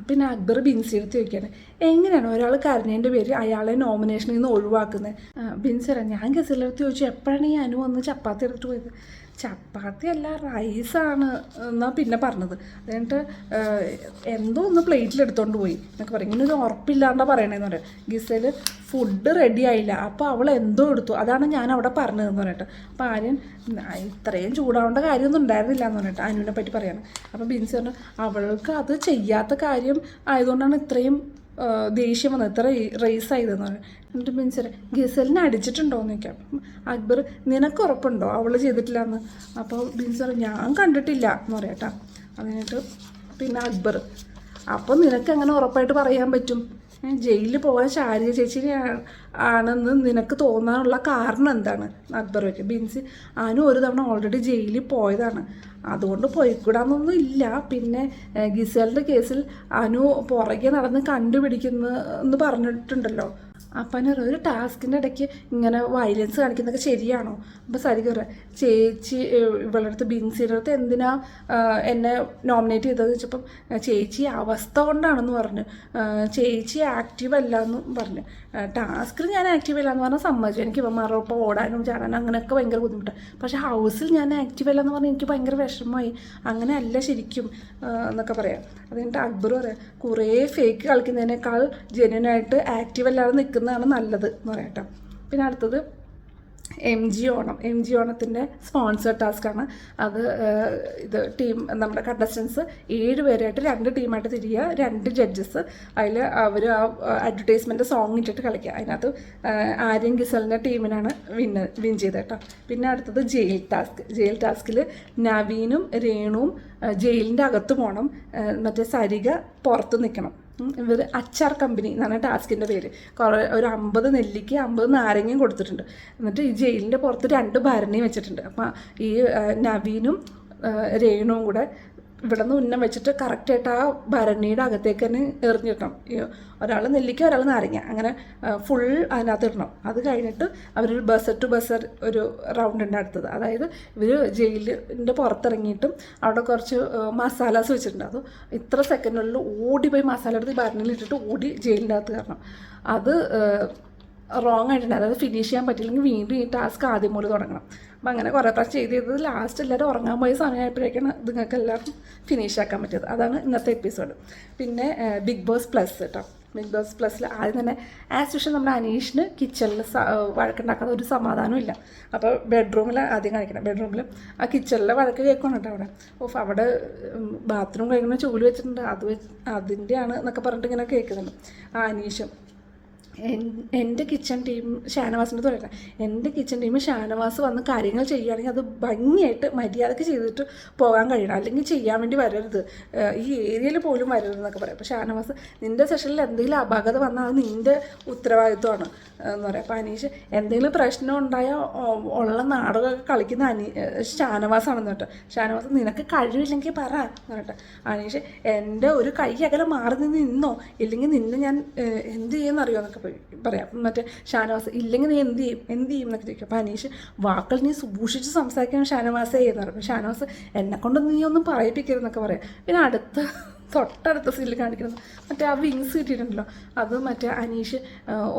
പിന്നെ അക്ബർ ബിൻസി എടുത്ത് ചോദിക്കുകയാണ്, എങ്ങനെയാണ് ഒരാൾ കരഞ്ഞതിൻ്റെ പേര് അയാളെ നോമിനേഷനിൽ നിന്ന് ഒഴിവാക്കുന്നത്? ബിൻസി പറയാം, ഞാൻ ഗസലെടുത്ത് ചോദിച്ചു എപ്പോഴാണ് ഈ അനു വന്ന് ചപ്പാത്തി എടുത്തിട്ട് പോയത്? ചപ്പാത്തി അല്ല റൈസാണ് എന്നാണ് പിന്നെ പറഞ്ഞത്. എന്നിട്ട് എന്തോ ഒന്ന് പ്ലേറ്റിലെടുത്തോണ്ട് പോയി എന്നൊക്കെ പറയും. ഇങ്ങനെ ഒരു ഉറപ്പില്ലാണ്ടാണ് പറയണതെന്ന് പറയാം. ഗിസയിൽ ഫുഡ് റെഡി ആയില്ല, അപ്പോൾ അവൾ എന്തോ എടുത്തു, അതാണ് ഞാൻ അവിടെ പറഞ്ഞതെന്ന് പറഞ്ഞിട്ട്. അപ്പോൾ ആര്യൻ ഇത്രയും ചൂടാവേണ്ട കാര്യമൊന്നും ഉണ്ടായിരുന്നില്ല എന്ന് പറഞ്ഞിട്ട് അനുവിനെ പറ്റി പറയാണ്. അപ്പോൾ ബിൻസി പറഞ്ഞു അവൾക്ക് അത് ചെയ്യാത്ത കാര്യം ആയതുകൊണ്ടാണ് ഇത്രയും ദേഷ്യം വന്നത്, ഇത്ര റേസ് ആയതെന്ന് പറഞ്ഞു. എന്നിട്ട് ബിൻസി ഗിസലിനെ അടിച്ചിട്ടുണ്ടോയെന്ന് ചോദിക്കാം. അക്ബർ നിനക്ക് ഉറപ്പുണ്ടോ അവൾ ചെയ്തിട്ടില്ല എന്ന്? അപ്പോൾ ബിൻസി പറഞ്ഞു ഞാൻ കണ്ടിട്ടില്ല എന്ന് പറയട്ടാ. അതിനിട്ട് പിന്നെ അക്ബർ അപ്പോൾ നിനക്ക് അങ്ങനെ ഉറപ്പായിട്ട് പറയാൻ പറ്റും? ജയിലിൽ പോകാൻ ശാരിക ചേച്ചി ആണെന്ന് നിനക്ക് തോന്നാനുള്ള കാരണം എന്താണ്? അക്ബർ വയ്ക്കും. ബിൻസി അനു ഒരു തവണ ഓൾറെഡി ജയിലിൽ പോയതാണ്, അതുകൊണ്ട് പോയിക്കൂടാന്നൊന്നും ഇല്ല. പിന്നെ ഗിസലിൻ്റെ കേസിൽ അനു പുറകെ നടന്ന് കണ്ടുപിടിക്കുന്നു പറഞ്ഞിട്ടുണ്ടല്ലോ. അപ്പം ഒരു ടാസ്കിൻ്റെ ഇടയ്ക്ക് ഇങ്ങനെ വയലൻസ് കാണിക്കുന്നതൊക്കെ ശരിയാണോ? അപ്പോൾ സരിക പറയാം ചേച്ചി ഇവളുടെ അടുത്ത് ബിൻസിയുടെ അടുത്ത് എന്തിനാ എന്നെ നോമിനേറ്റ് ചെയ്തതെന്ന് വെച്ചപ്പം ചേച്ചി അവസ്ഥ കൊണ്ടാണെന്ന് പറഞ്ഞു, ചേച്ചി ആക്റ്റീവ് അല്ല എന്നും പറഞ്ഞു. ടാസ്കിൽ ഞാൻ ആക്റ്റീവ് അല്ല എന്ന് പറഞ്ഞാൽ സമ്മതിച്ചു, എനിക്ക് ഇവന്മാരോടൊപ്പം ഓടാനും ചാടാനും അങ്ങനെയൊക്കെ ഭയങ്കര ബുദ്ധിമുട്ടാണ്. പക്ഷേ ഹൗസിൽ ഞാൻ ആക്റ്റീവ് അല്ല എന്ന് പറഞ്ഞാൽ എനിക്ക് ഭയങ്കര വിഷമമായി, അങ്ങനെ അല്ല ശരിക്കും എന്നൊക്കെ പറയാം. അത് കഴിഞ്ഞിട്ട് അക്ബർ പറയാം കുറേ ഫേക്ക് കളിക്കുന്നതിനേക്കാൾ ജെന്യൂനായിട്ട് ആക്റ്റീവ് അല്ലാതെ നിൽക്കുന്നതാണ് നല്ലത് എന്ന് പറയട്ടോ. പിന്നെ അടുത്തത് എം ജി ഓണത്തിൻ്റെ സ്പോൺസേഡ് ടാസ്ക്കാണ്. അത് ഇത് നമ്മുടെ കണ്ടസ്റ്റൻസ് 7 പേരായിട്ട് 2 ടീമായിട്ട് തിരിയുക, 2 ജഡ്ജസ്, അതിൽ അവർ ആ അഡ്വർടൈസ്മെൻറ്റ് സോങ് ഇട്ടിട്ട് കളിക്കുക. അതിനകത്ത് ആര്യൻ ഗിസലിൻ്റെ ടീമിനാണ് വിൻ ചെയ്തത് കേട്ടോ. പിന്നെ അടുത്തത് ജയിൽ ടാസ്കിൽ നവീനും രേണുവും ജയിലിൻ്റെ അകത്ത് പോകണം, മറ്റേ സരിക പുറത്ത് നിൽക്കണം. ഇവർ അച്ചാർ കമ്പനി എന്നാണ് ടാസ്കിൻ്റെ പേര്. കുറേ ഒരു 50 നെല്ലിക്ക് 50 നാരങ്ങയും കൊടുത്തിട്ടുണ്ട്. എന്നിട്ട് ഈ ജയിലിൻ്റെ പുറത്ത് 2 ഭരണിയും വെച്ചിട്ടുണ്ട്. അപ്പം ഈ നവീനും രേണുവും കൂടെ ഇവിടെ നിന്ന് ഉന്നം വെച്ചിട്ട് കറക്റ്റായിട്ട് ആ ഭരണിയുടെ അകത്തേക്ക് തന്നെ എറിഞ്ഞിടണം. ഒരാൾ നെല്ലിക്ക ഒരാൾ നാരങ്ങ അങ്ങനെ ഫുൾ അതിനകത്ത് ഇടണം. അത് കഴിഞ്ഞിട്ട് അവരൊരു ബസർ ടു ബസർ ഒരു റൗണ്ട് ഉണ്ട് അടുത്തത്. അതായത് ഇവർ ജയിലിൻ്റെ പുറത്തിറങ്ങിയിട്ടും അവിടെ കുറച്ച് മസാലാസ് വെച്ചിട്ടുണ്ട്. അത് ഇത്ര സെക്കൻഡുകളിൽ ഓടിപ്പോയി മസാല എടുത്ത് ഭരണിയിൽ ഇട്ടിട്ട് ഓടി ജയിലിൻ്റെ അകത്ത് കയറണം. അത് റോങ് ആയിട്ടുണ്ട്. അതായത് ഫിനിഷ് ചെയ്യാൻ പറ്റില്ലെങ്കിൽ വീണ്ടും ഈ ടാസ്ക് ആദ്യം മുതൽ തുടങ്ങണം. അപ്പം അങ്ങനെ കുറേ പ്രാവശ്യം ചെയ്ത് ലാസ്റ്റ് എല്ലാവരും ഉറങ്ങാൻ പോയ സമയമായപ്പോഴേക്കാണ് നിങ്ങൾക്ക് എല്ലാവർക്കും ഫിനിഷ് ആക്കാൻ പറ്റിയത്. അതാണ് ഇന്നത്തെ എപ്പിസോഡ്. പിന്നെ ബിഗ് ബോസ് പ്ലസ് കേട്ടോ. ബിഗ് ബോസ് പ്ലസ്സിൽ ആദ്യം തന്നെ ആസ് യൂഷ്വൽ നമ്മുടെ അനീഷിന് കിച്ചണിൽ വഴക്കുണ്ടാക്കാതെ ഒരു സമാധാനവും ഇല്ല. അപ്പോൾ ബെഡ്റൂമിൽ ആദ്യം കാണിക്കണം. ബെഡ്റൂമിൽ ആ കിച്ചണിലെ വഴക്ക് കേൾക്കണം കേട്ടോ. അവിടെ ബാത്റൂം കഴിക്കുന്ന ചൂല് വെച്ചിട്ടുണ്ട്, അതിൻ്റെയാണ് എന്നൊക്കെ പറഞ്ഞിട്ട് ഇങ്ങനെ കേൾക്കുന്നുണ്ട്. ആ അനീഷും എൻ്റെ കിച്ചൺ ടീം ഷാനവാസിൻ്റെ തുടരണം. എൻ്റെ കിച്ചൺ ടീം ഷാനവാസ് വന്ന് കാര്യങ്ങൾ ചെയ്യുകയാണെങ്കിൽ അത് ഭംഗിയായിട്ട് മര്യാദയ്ക്ക് ചെയ്തിട്ട് പോകാൻ കഴിയണം, അല്ലെങ്കിൽ ചെയ്യാൻ വേണ്ടി വരരുത്, ഈ ഏരിയയിൽ പോലും വരരുത് എന്നൊക്കെ പറയാം. അപ്പോൾ ഷാനവാസ് നിൻ്റെ സെഷനിൽ എന്തെങ്കിലും അപാകത വന്നാൽ അത് നിൻ്റെ ഉത്തരവാദിത്വമാണ് എന്ന് പറയാം. അപ്പോൾ അനീഷ് എന്തെങ്കിലും പ്രശ്നം ഉണ്ടായാൽ ഉള്ള നാടകമൊക്കെ കളിക്കുന്ന ഷാനവാസാണെന്ന് കേട്ടോ. ഷാനവാസ് നിനക്ക് കഴിവില്ലെങ്കിൽ പറ എന്ന് കേട്ടോ. അനീഷ് എൻ്റെ ഒരു കൈ അകലെ മാറി നിന്നോ, ഇല്ലെങ്കിൽ നിന്നെ ഞാൻ എന്ത് ചെയ്യുമെന്നറിയോ എന്നൊക്കെ പറയാം. മറ്റേ ഷാനവാസ് ഇല്ലെങ്കിൽ നീ എന്ത് ചെയ്യും എന്നൊക്കെ ചോദിക്കും. അപ്പോൾ അനീഷ് വാക്കുകൾ നീ സൂക്ഷിച്ച് സംസാരിക്കാൻ ഷാനവാസേ ചെയ്യുന്നത്. അപ്പോൾ ഷാനവാസ് എന്നെക്കൊണ്ട് നീ ഒന്നും പറയിപ്പിക്കരുതെന്നൊക്കെ പറയാം. പിന്നെ തൊട്ടടുത്ത സീനിൽ കാണിക്കുന്നത് മറ്റേ ആ വിങ്സ് കിട്ടിയിട്ടുണ്ടല്ലോ, അത് മറ്റേ അനീഷ്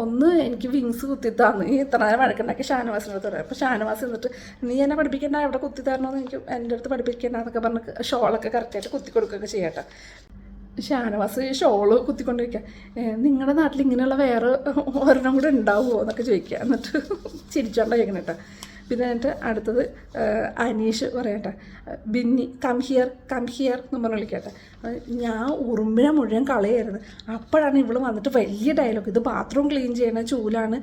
ഒന്ന് എനിക്ക് വിങ്സ് കുത്തിത്താന്ന് ഈ ഇത്ര നേരം വഴക്കുണ്ടാക്കി ഷാനവാസിനടുത്ത് പറയാം. അപ്പോൾ ഷാനവാസ് എന്നിട്ട് നീ എന്നെ പഠിപ്പിക്കേണ്ട, എവിടെ കുത്തിത്തരണമെന്ന് എനിക്ക് എൻ്റെ അടുത്ത് പഠിപ്പിക്കേണ്ട എന്നൊക്കെ പറഞ്ഞ് ഷോളൊക്കെ കറക്റ്റായിട്ട് കുത്തി കൊടുക്കുകയൊക്കെ ചെയ്യട്ടെ. ഷാനവാസ് ഷോള് കുത്തിക്കൊണ്ടിരിക്കുക. നിങ്ങളുടെ നാട്ടിൽ ഇങ്ങനെയുള്ള വേറെ ഒരെണ്ണം കൂടെ ഉണ്ടാവുമോ എന്നൊക്കെ ചോദിക്കുക. എന്നിട്ട് ചിരിച്ചോണ്ടിരിക്കണം കേട്ടോ. പിന്നെ എന്നിട്ട് അടുത്തത് അനീഷ് പറയട്ടെ, ബിന്നി കം ഹിയർ എന്ന് പറഞ്ഞ് വിളിക്കട്ടെ. ഞാൻ ഉറുമ്പിനെ മുഴുവൻ കളയായിരുന്നു. അപ്പോഴാണ് ഇവള് വന്നിട്ട് വലിയ ഡയലോഗ്, ഇത് ബാത്റൂം ക്ലീൻ ചെയ്യണ ചൂലാണ്,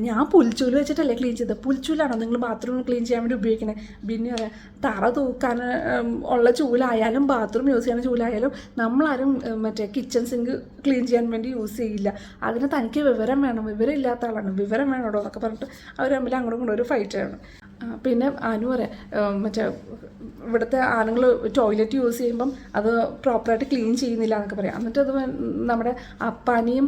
ഞാൻ പുൽച്ചൂല് വെച്ചിട്ടല്ലേ ക്ലീൻ ചെയ്തത്, പുൽച്ചൂലാണോ നിങ്ങൾ ബാത്റൂം ക്ലീൻ ചെയ്യാൻ വേണ്ടി ഉപയോഗിക്കണേ. ബിന്നി പറയാം, തറ തൂക്കാൻ ഉള്ള ചൂലായാലും ബാത്റൂം യൂസ് ചെയ്യുന്ന ചൂലായാലും നമ്മളാരും മറ്റേ കിച്ചൺ സിങ്ക് ക്ലീൻ ചെയ്യാൻ വേണ്ടി യൂസ് ചെയ്യില്ല, അതിന് തനിക്ക് വിവരം വേണം, വിവരം ഇല്ലാത്ത ആളാണ്, വിവരം വേണോടോ എന്നൊക്കെ പറഞ്ഞിട്ട് അവർ തമ്മിൽ അങ്ങോട്ടും ഇങ്ങോട്ടും ഒരു ഫൈറ്റ് ആണ്. പിന്നെ അനു പറയാം, മറ്റേ ഇവിടുത്തെ ആണുങ്ങൾ ടോയ്ലറ്റ് യൂസ് ചെയ്യുമ്പം അത് പ്രോപ്പറായിട്ട് ക്ലീൻ ചെയ്യുന്നില്ല എന്നൊക്കെ പറയാം. എന്നിട്ട് അത് നമ്മുടെ അപ്പാനിയും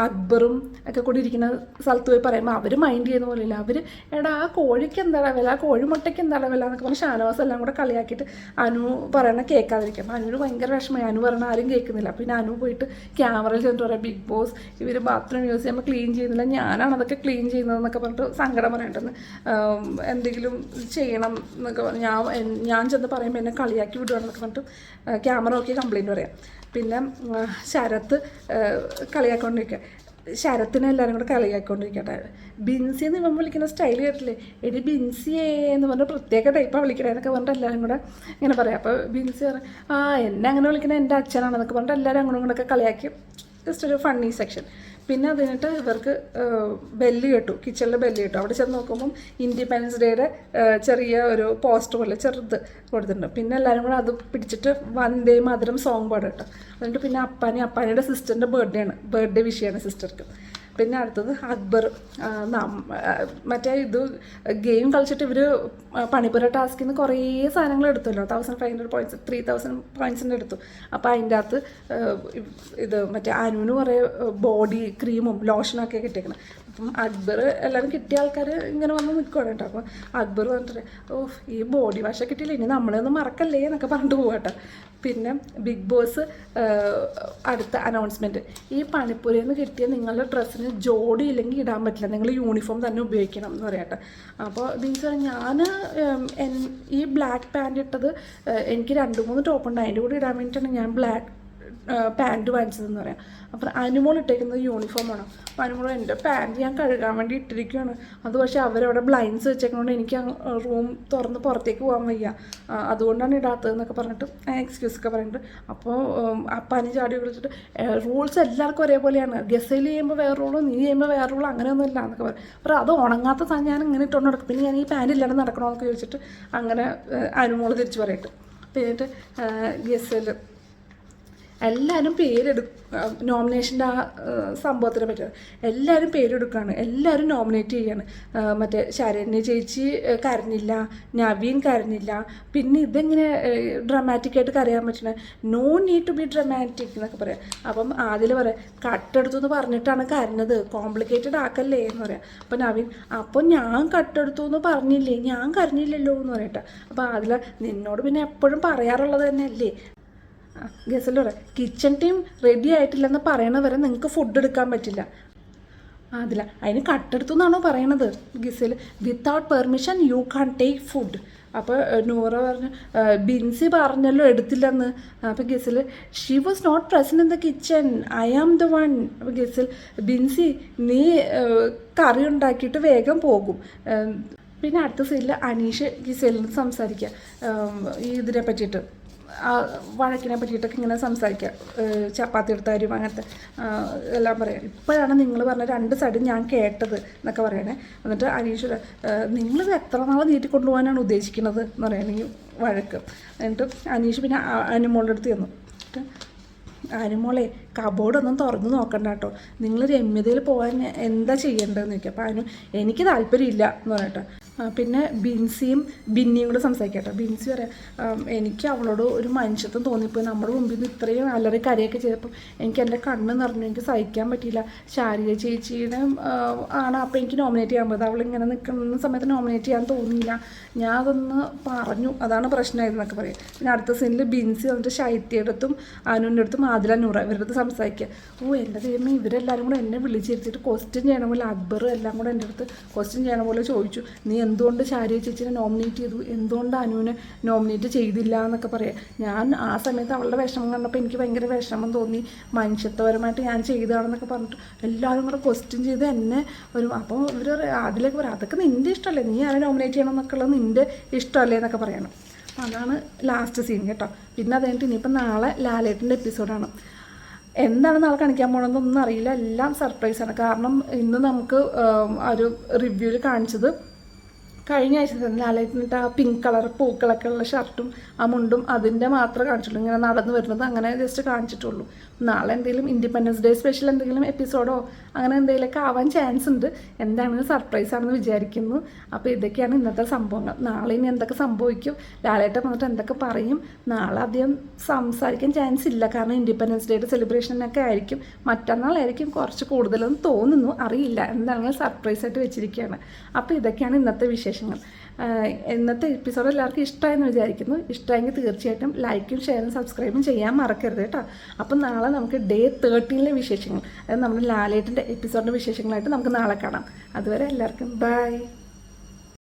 അക്ബറും ഒക്കെ കൂടി ഇരിക്കുന്ന സ്ഥലത്ത് പോയി പറയുമ്പോൾ അവർ മൈൻഡ് ചെയ്യുന്ന പോലെയില്ല. അവർ എടാ ആ കോഴിക്ക് എന്താണ് വില, ആ കോഴിമുട്ടയ്ക്ക് എന്താണ് വില എന്നൊക്കെ പറഞ്ഞ് ഷാനവാസ് എല്ലാം കൂടെ കളിയാക്കിയിട്ട് അനു പറയണ കേൾക്കാതിരിക്കും. അപ്പോൾ അനുവിന് ഭയങ്കര വിഷമമായി, അനു പറയണ ആരും കേൾക്കുന്നില്ല. പിന്നെ അനു പോയിട്ട് ക്യാമറയിൽ ചെന്നിട്ട് പറയാം, ബിഗ് ബോസ് ഇവർ ബാത്റൂം യൂസ് ചെയ്യുമ്പോൾ ക്ലീൻ ചെയ്യുന്നില്ല, ഞാനാണ് അതൊക്കെ ക്ലീൻ ചെയ്യുന്നതെന്നൊക്കെ പറഞ്ഞിട്ട് സങ്കടം പറയേണ്ടതെന്ന്, എന്തെങ്കിലും ചെയ്യണം എന്നൊക്കെ ഞാൻ ചെന്ന് പറയുമ്പോൾ എന്നെ കളിയാക്കി വിടുകയാണെന്നൊക്കെ പറഞ്ഞിട്ട് ക്യാമറ നോക്കി കംപ്ലയിൻറ്റ് പറയാം. പിന്നെ ശരത്ത് കളിയാക്കൊണ്ടിരിക്കുക, ശരത്തിനെ എല്ലാവരും കൂടെ കളിയാക്കൊണ്ടിരിക്കട്ടെ. ബിൻസി എന്ന് ഇവൻ വിളിക്കുന്ന സ്റ്റൈൽ കേട്ടില്ലേ, എടി ബിൻസിയേ എന്ന് പറഞ്ഞാൽ പ്രത്യേക ടൈപ്പാണ് വിളിക്കണേ എന്നൊക്കെ പറഞ്ഞിട്ട് എല്ലാവരും കൂടെ ഇങ്ങനെ പറയാം. അപ്പോൾ ബിൻസി പറയും, എന്നെ അങ്ങനെ വിളിക്കണേ എൻ്റെ അച്ഛനാണെന്നൊക്കെ പറഞ്ഞിട്ട് എല്ലാവരും അങ്ങോട്ടും ഇങ്ങോട്ടൊക്കെ കളിയാക്കി. ജസ്റ്റ് ഒരു ഫണ്ണി സെക്ഷൻ. പിന്നെ അത് കഴിഞ്ഞിട്ട് ഇവർക്ക് ബെല്ല് കേട്ടു, കിച്ചണിൽ ബെല്ല് കേട്ടു. അവിടെ ചെന്ന് നോക്കുമ്പം ഇൻഡിപെൻഡൻസ് ഡേയുടെ ചെറിയ ഒരു പോസ്റ്റർ പോലെ ചെറുത് കൊടുത്തിട്ടുണ്ട്. പിന്നെ എല്ലാവരും കൂടെ അത് പിടിച്ചിട്ട് വന്ദേ മാതരം സോങ് പാടും കേട്ടോ. എന്നിട്ട് പിന്നെ അപ്പാനിയുടെ സിസ്റ്ററിൻ്റെ ബർത്ത്ഡേ വിഷയമാണ് സിസ്റ്റർക്ക്. പിന്നെ അടുത്തത് അക്ബർ, മറ്റേ ഇത് ഗെയിം കളിച്ചിട്ട് ഇവർ പണിപ്പുര ടാസ്കിൽ നിന്ന് കുറേ സാധനങ്ങൾ എടുത്തല്ലോ, 1500 പോയിൻറ്റ്സ് 3000 പോയിൻറ്റ്സിൻ്റെ എടുത്തു. അപ്പോൾ അതിൻ്റെ അകത്ത് ഇത് മറ്റേ അനുവിന് കുറേ ബോഡി ക്രീമും ലോഷനൊക്കെ കിട്ടിയേക്കണം. അപ്പം അക്ബർ എല്ലാവരും കിട്ടിയ ആൾക്കാർ ഇങ്ങനെ വന്ന് നിൽക്കുകയാണ് കേട്ടോ. അപ്പോൾ അക്ബർ പറഞ്ഞിട്ട് ഈ ബോഡി വാഷ കിട്ടിയില്ല, ഇനി നമ്മളൊന്നും മറക്കല്ലേ എന്നൊക്കെ പറഞ്ഞിട്ട് പോകട്ടോ. പിന്നെ ബിഗ് ബോസ് അടുത്ത അനൗൺസ്മെൻറ്റ്, ഈ പണിപ്പുരയിൽ നിന്ന് കിട്ടിയ നിങ്ങളുടെ ഡ്രസ്സിന് ജോഡി ഇല്ലെങ്കിൽ ഇടാൻ പറ്റില്ല, നിങ്ങൾ യൂണിഫോം തന്നെ ഉപയോഗിക്കണം എന്ന് പറയട്ടെ. അപ്പോൾ ബീൻസ് ഞാൻ ഈ ബ്ലാക്ക് പാൻറ് ഇട്ടത് എനിക്ക് 2-3 ടോപ്പ് ഉണ്ട്, അതിൻ്റെ കൂടെ ഇടാൻ വേണ്ടിയിട്ടാണ് ഞാൻ ബ്ലാക്ക് പാൻറ്റ് വാങ്ങിച്ചതെന്ന് പറയാം. അപ്പം അനുമോൾ ഇട്ടേക്കുന്നത് യൂണിഫോമാണ്. അപ്പോൾ അനുമോൾ എൻ്റെ പാൻറ്റ് ഞാൻ കഴുകാൻ വേണ്ടി ഇട്ടിരിക്കുകയാണ്, അത് പക്ഷേ അവരവിടെ ബ്ലൈൻഡ്സ് വെച്ചേക്കുന്നതുകൊണ്ട് എനിക്ക് റൂം തുറന്ന് പുറത്തേക്ക് പോകാൻ വയ്യ, അതുകൊണ്ടാണ് ഇടാത്തതെന്നൊക്കെ പറഞ്ഞിട്ട് എക്സ്ക്യൂസൊക്കെ പറഞ്ഞിട്ട്. അപ്പോൾ അപ്പാനി ചാടി വിളിച്ചിട്ട് റൂൾസ് എല്ലാവർക്കും ഒരേപോലെയാണ്, ഗസയിൽ ചെയ്യുമ്പോൾ വേറെ റൂളും നീ ചെയ്യുമ്പോൾ വേറെ റൂളും അങ്ങനെയൊന്നും ഇല്ല എന്നൊക്കെ പറയും. അപ്പോൾ അത് ഉണങ്ങാത്ത സാധനം ഞാൻ ഇങ്ങനെ ഇട്ടുകൊണ്ട് നടക്കും, പിന്നെ ഞാൻ ഈ പാൻറ്റ് ഇല്ലാണ്ട് നടക്കണമെന്നൊക്കെ ചോദിച്ചിട്ട് അങ്ങനെ അനുമോൾ തിരിച്ച് പറയട്ടെ. പിന്നിട്ട് ഗസയിൽ എല്ലാവരും നോമിനേഷൻ്റെ ആ സംഭവത്തിനെ പറ്റി എല്ലാവരും പേരെടുക്കുകയാണ്, എല്ലാവരും നോമിനേറ്റ് ചെയ്യാണ്. മറ്റേ ശരണ്യ ചേച്ചി കരഞ്ഞില്ല, നവീൻ കരഞ്ഞില്ല. പിന്നെ ഇതെങ്ങനെ ഡ്രമാറ്റിക്കായിട്ട് കരയാൻ പറ്റണേ? No need to be dramatic എന്നൊക്കെ പറയാം. അപ്പം അതിൽ പറയാം കട്ടെടുത്തു എന്ന് പറഞ്ഞിട്ടാണ് കരഞ്ഞത്, കോംപ്ലിക്കേറ്റഡ് ആക്കല്ലേ എന്ന് പറയാം. അപ്പം നവീൻ അപ്പോൾ ഞാൻ കട്ടെടുത്തു എന്ന് പറഞ്ഞില്ലേ, ഞാൻ കരഞ്ഞില്ലല്ലോ എന്ന് പറയട്ടെ. അപ്പോൾ അതിൽ നിന്നോട് പിന്നെ എപ്പോഴും പറയാറുള്ളത് തന്നെയല്ലേ. ഗസൽ പറയാം കിച്ചൺ ടീം റെഡി ആയിട്ടില്ലെന്ന് പറയണവരെ നിങ്ങൾക്ക് ഫുഡ് എടുക്കാൻ പറ്റില്ല. അതില്ല അതിന് കട്ടെടുത്തു എന്നാണോ പറയണത് Gizele? Without permission you can take food. അപ്പോൾ നൂറ പറഞ്ഞു ബിൻസി പറഞ്ഞല്ലോ എടുത്തില്ലെന്ന്. അപ്പോൾ Gizele she was not present in the kitchen, I am the one. അപ്പോൾ ഗിസൽ ബിൻസി നീ കറി ഉണ്ടാക്കിയിട്ട് വേഗം പോകും. പിന്നെ അടുത്ത സൈഡിൽ അനീഷ് ഗിസലിന് സംസാരിക്കുക ഇതിനെ പറ്റിയിട്ട്, വഴക്കിനെ പറ്റിയിട്ടൊക്കെ ഇങ്ങനെ സംസാരിക്കുക, ചപ്പാത്തി എടുത്ത കാര്യം അങ്ങനത്തെ എല്ലാം പറയാം. ഇപ്പോഴാണ് നിങ്ങൾ പറഞ്ഞ 2 സൈഡും ഞാൻ കേട്ടത് എന്നൊക്കെ പറയണേ. എന്നിട്ട് അനീഷ് നിങ്ങളിത് എത്ര നാളെ നീട്ടിക്കൊണ്ടു പോകാനാണ് ഉദ്ദേശിക്കുന്നത് എന്ന് പറയുകയാണെങ്കിൽ വഴക്ക്. എന്നിട്ട് അനീഷ് പിന്നെ അനുമോളുടെ അടുത്ത് ചെന്നു. അനുമോളെ കബോർഡൊന്നും തുറന്ന് നോക്കണ്ട കേട്ടോ, നിങ്ങൾ രമ്യതയിൽ പോകാൻ എന്താ ചെയ്യേണ്ടതെന്ന് ചോദിക്കുക. അപ്പോൾ എനിക്ക് താല്പര്യമില്ല എന്ന് പറയട്ടെ. പിന്നെ ബിൻസിയും ബിന്നിയും കൂടെ സംസാരിക്കട്ടെ. ബിൻസി പറയാം എനിക്ക് അവളോട് ഒരു മനുഷ്യത്വം തോന്നിപ്പോയി, നമ്മുടെ മുമ്പിൽ നിന്ന് ഇത്രയും അലറി കരയൊക്കെ ചെയ്തപ്പോൾ എനിക്ക് എൻ്റെ കണ്ണ് നിറഞ്ഞു, എനിക്ക് സഹിക്കാൻ പറ്റിയില്ല. ശാരിക ചേച്ചിയുടെ ആണ് അപ്പോൾ എനിക്ക് നോമിനേറ്റ് ചെയ്യാൻ പറ്റുന്നത്, അവളിങ്ങനെ നിൽക്കുന്ന സമയത്ത് നോമിനേറ്റ് ചെയ്യാൻ തോന്നിയില്ല, ഞാൻ അതൊന്ന് പറഞ്ഞു, അതാണ് പ്രശ്നമായിരുന്നൊക്കെ പറയും. പിന്നെ അടുത്ത സീനിൽ ബിൻസി വന്നിട്ട് ശൈത്യയുടെ അടുത്തും അനുവിൻ്റെ അടുത്തും ആദില നൂറ ഇവരുടെ അടുത്ത് സംസാരിക്കുക. എൻ്റെ ദൈവമേ ഇവരെല്ലാവരും കൂടെ എന്നെ വിളിച്ചിരുത്തിയിട്ട് ക്വസ്റ്റ്യൻ ചെയ്യണ പോലെ അക്ബർ എല്ലാം കൂടെ എൻ്റെ അടുത്ത് ക്വസ്റ്റ്യൻ ചെയ്യണ പോലെ ചോദിച്ചു, നീ എന്തുകൊണ്ട് ശാരിക ചേച്ചിനെ നോമിനേറ്റ് ചെയ്തു, എന്തുകൊണ്ട് അനുവിനെ നോമിനേറ്റ് ചെയ്തില്ല എന്നൊക്കെ പറയാം. ഞാൻ ആ സമയത്ത് അവളുടെ വിഷമം കണ്ടപ്പോൾ എനിക്ക് ഭയങ്കര വിഷമം തോന്നി, മനുഷ്യത്വപരമായിട്ട് ഞാൻ ചെയ്തതാണെന്നൊക്കെ പറഞ്ഞിട്ട് എല്ലാവരും കൂടെ ക്വസ്റ്റ്യൻ ചെയ്ത് എന്നെ ഒരു. അപ്പോൾ ഇവർ അതിലേക്ക് പറയാം അതൊക്കെ നിൻ്റെ ഇഷ്ടമല്ലേ, നീ ആരെ നോമിനേറ്റ് ചെയ്യണം എന്നൊക്കെ ഉള്ളത് നിൻ്റെ ഇഷ്ടമല്ലേ എന്നൊക്കെ പറയണം. അതാണ് ലാസ്റ്റ് സീൻ കേട്ടോ. പിന്നെ അത് കഴിഞ്ഞിട്ട് ഇനിയിപ്പോൾ നാളെ ലാലേട്ടൻ്റെ എപ്പിസോഡാണ്. എന്താണ് നാളെ കാണിക്കാൻ പോകണമെന്നൊന്നും അറിയില്ല, എല്ലാം സർപ്രൈസാണ്. കാരണം ഇന്ന് നമുക്ക് ഒരു റിവ്യൂവിൽ കാണിച്ചത് കഴിഞ്ഞ ആഴ്ച തന്നെ ലാലേട്ടനിട്ട് ആ പിങ്ക് കളർ പൂക്കളൊക്കെ ഉള്ള ഷർട്ടും ആ മുണ്ടും അതിൻ്റെ മാത്രമേ കാണിച്ചിട്ടുള്ളൂ, ഇങ്ങനെ നടന്നു വരുന്നത് അങ്ങനെ ജസ്റ്റ് കാണിച്ചിട്ടുള്ളൂ. നാളെ എന്തെങ്കിലും ഇൻഡിപെൻഡൻസ് ഡേ സ്പെഷ്യൽ എന്തെങ്കിലും എപ്പിസോഡോ അങ്ങനെ എന്തെങ്കിലുമൊക്കെ ആവാൻ ചാൻസ് ഉണ്ട്. എന്താണെന്ന് സർപ്രൈസ് ആണെന്ന് വിചാരിക്കുന്നു. അപ്പോൾ ഇതൊക്കെയാണ് ഇന്നത്തെ സംഭവങ്ങൾ. നാളെ ഇനി എന്തൊക്കെ സംഭവിക്കും, ലാലേട്ടൻ വന്നിട്ട് എന്തൊക്കെ പറയും, നാളെ അധികം സംസാരിക്കാൻ ചാൻസ് ഇല്ല. കാരണം ഇൻഡിപെൻഡൻസ് ഡേയുടെ സെലിബ്രേഷനൊക്കെ ആയിരിക്കും, മറ്റന്നാളായിരിക്കും കുറച്ച് കൂടുതലെന്ന് തോന്നുന്നു, അറിയില്ല. എന്താണെങ്കിലും സർപ്രൈസ് ആയിട്ട് വെച്ചിരിക്കുകയാണ്. അപ്പോൾ ഇതൊക്കെയാണ് ഇന്നത്തെ വിശേഷങ്ങൾ. ഇന്നത്തെ എപ്പിസോഡ് എല്ലാവർക്കും ഇഷ്ടമായെന്ന് വിചാരിക്കുന്നു. ഇഷ്ടമായെങ്കിൽ തീർച്ചയായിട്ടും ലൈക്കും ഷെയറും സബ്സ്ക്രൈബും ചെയ്യാൻ മറക്കരുത് കേട്ടോ. അപ്പം നാളെ നമുക്ക് ഡേ 13 വിശേഷങ്ങൾ, അതായത് നമ്മുടെ ലാലേട്ടൻ്റെ എപ്പിസോഡിൻ്റെ വിശേഷങ്ങളായിട്ട് നമുക്ക് നാളെ കാണാം. അതുവരെ എല്ലാവർക്കും ബൈ.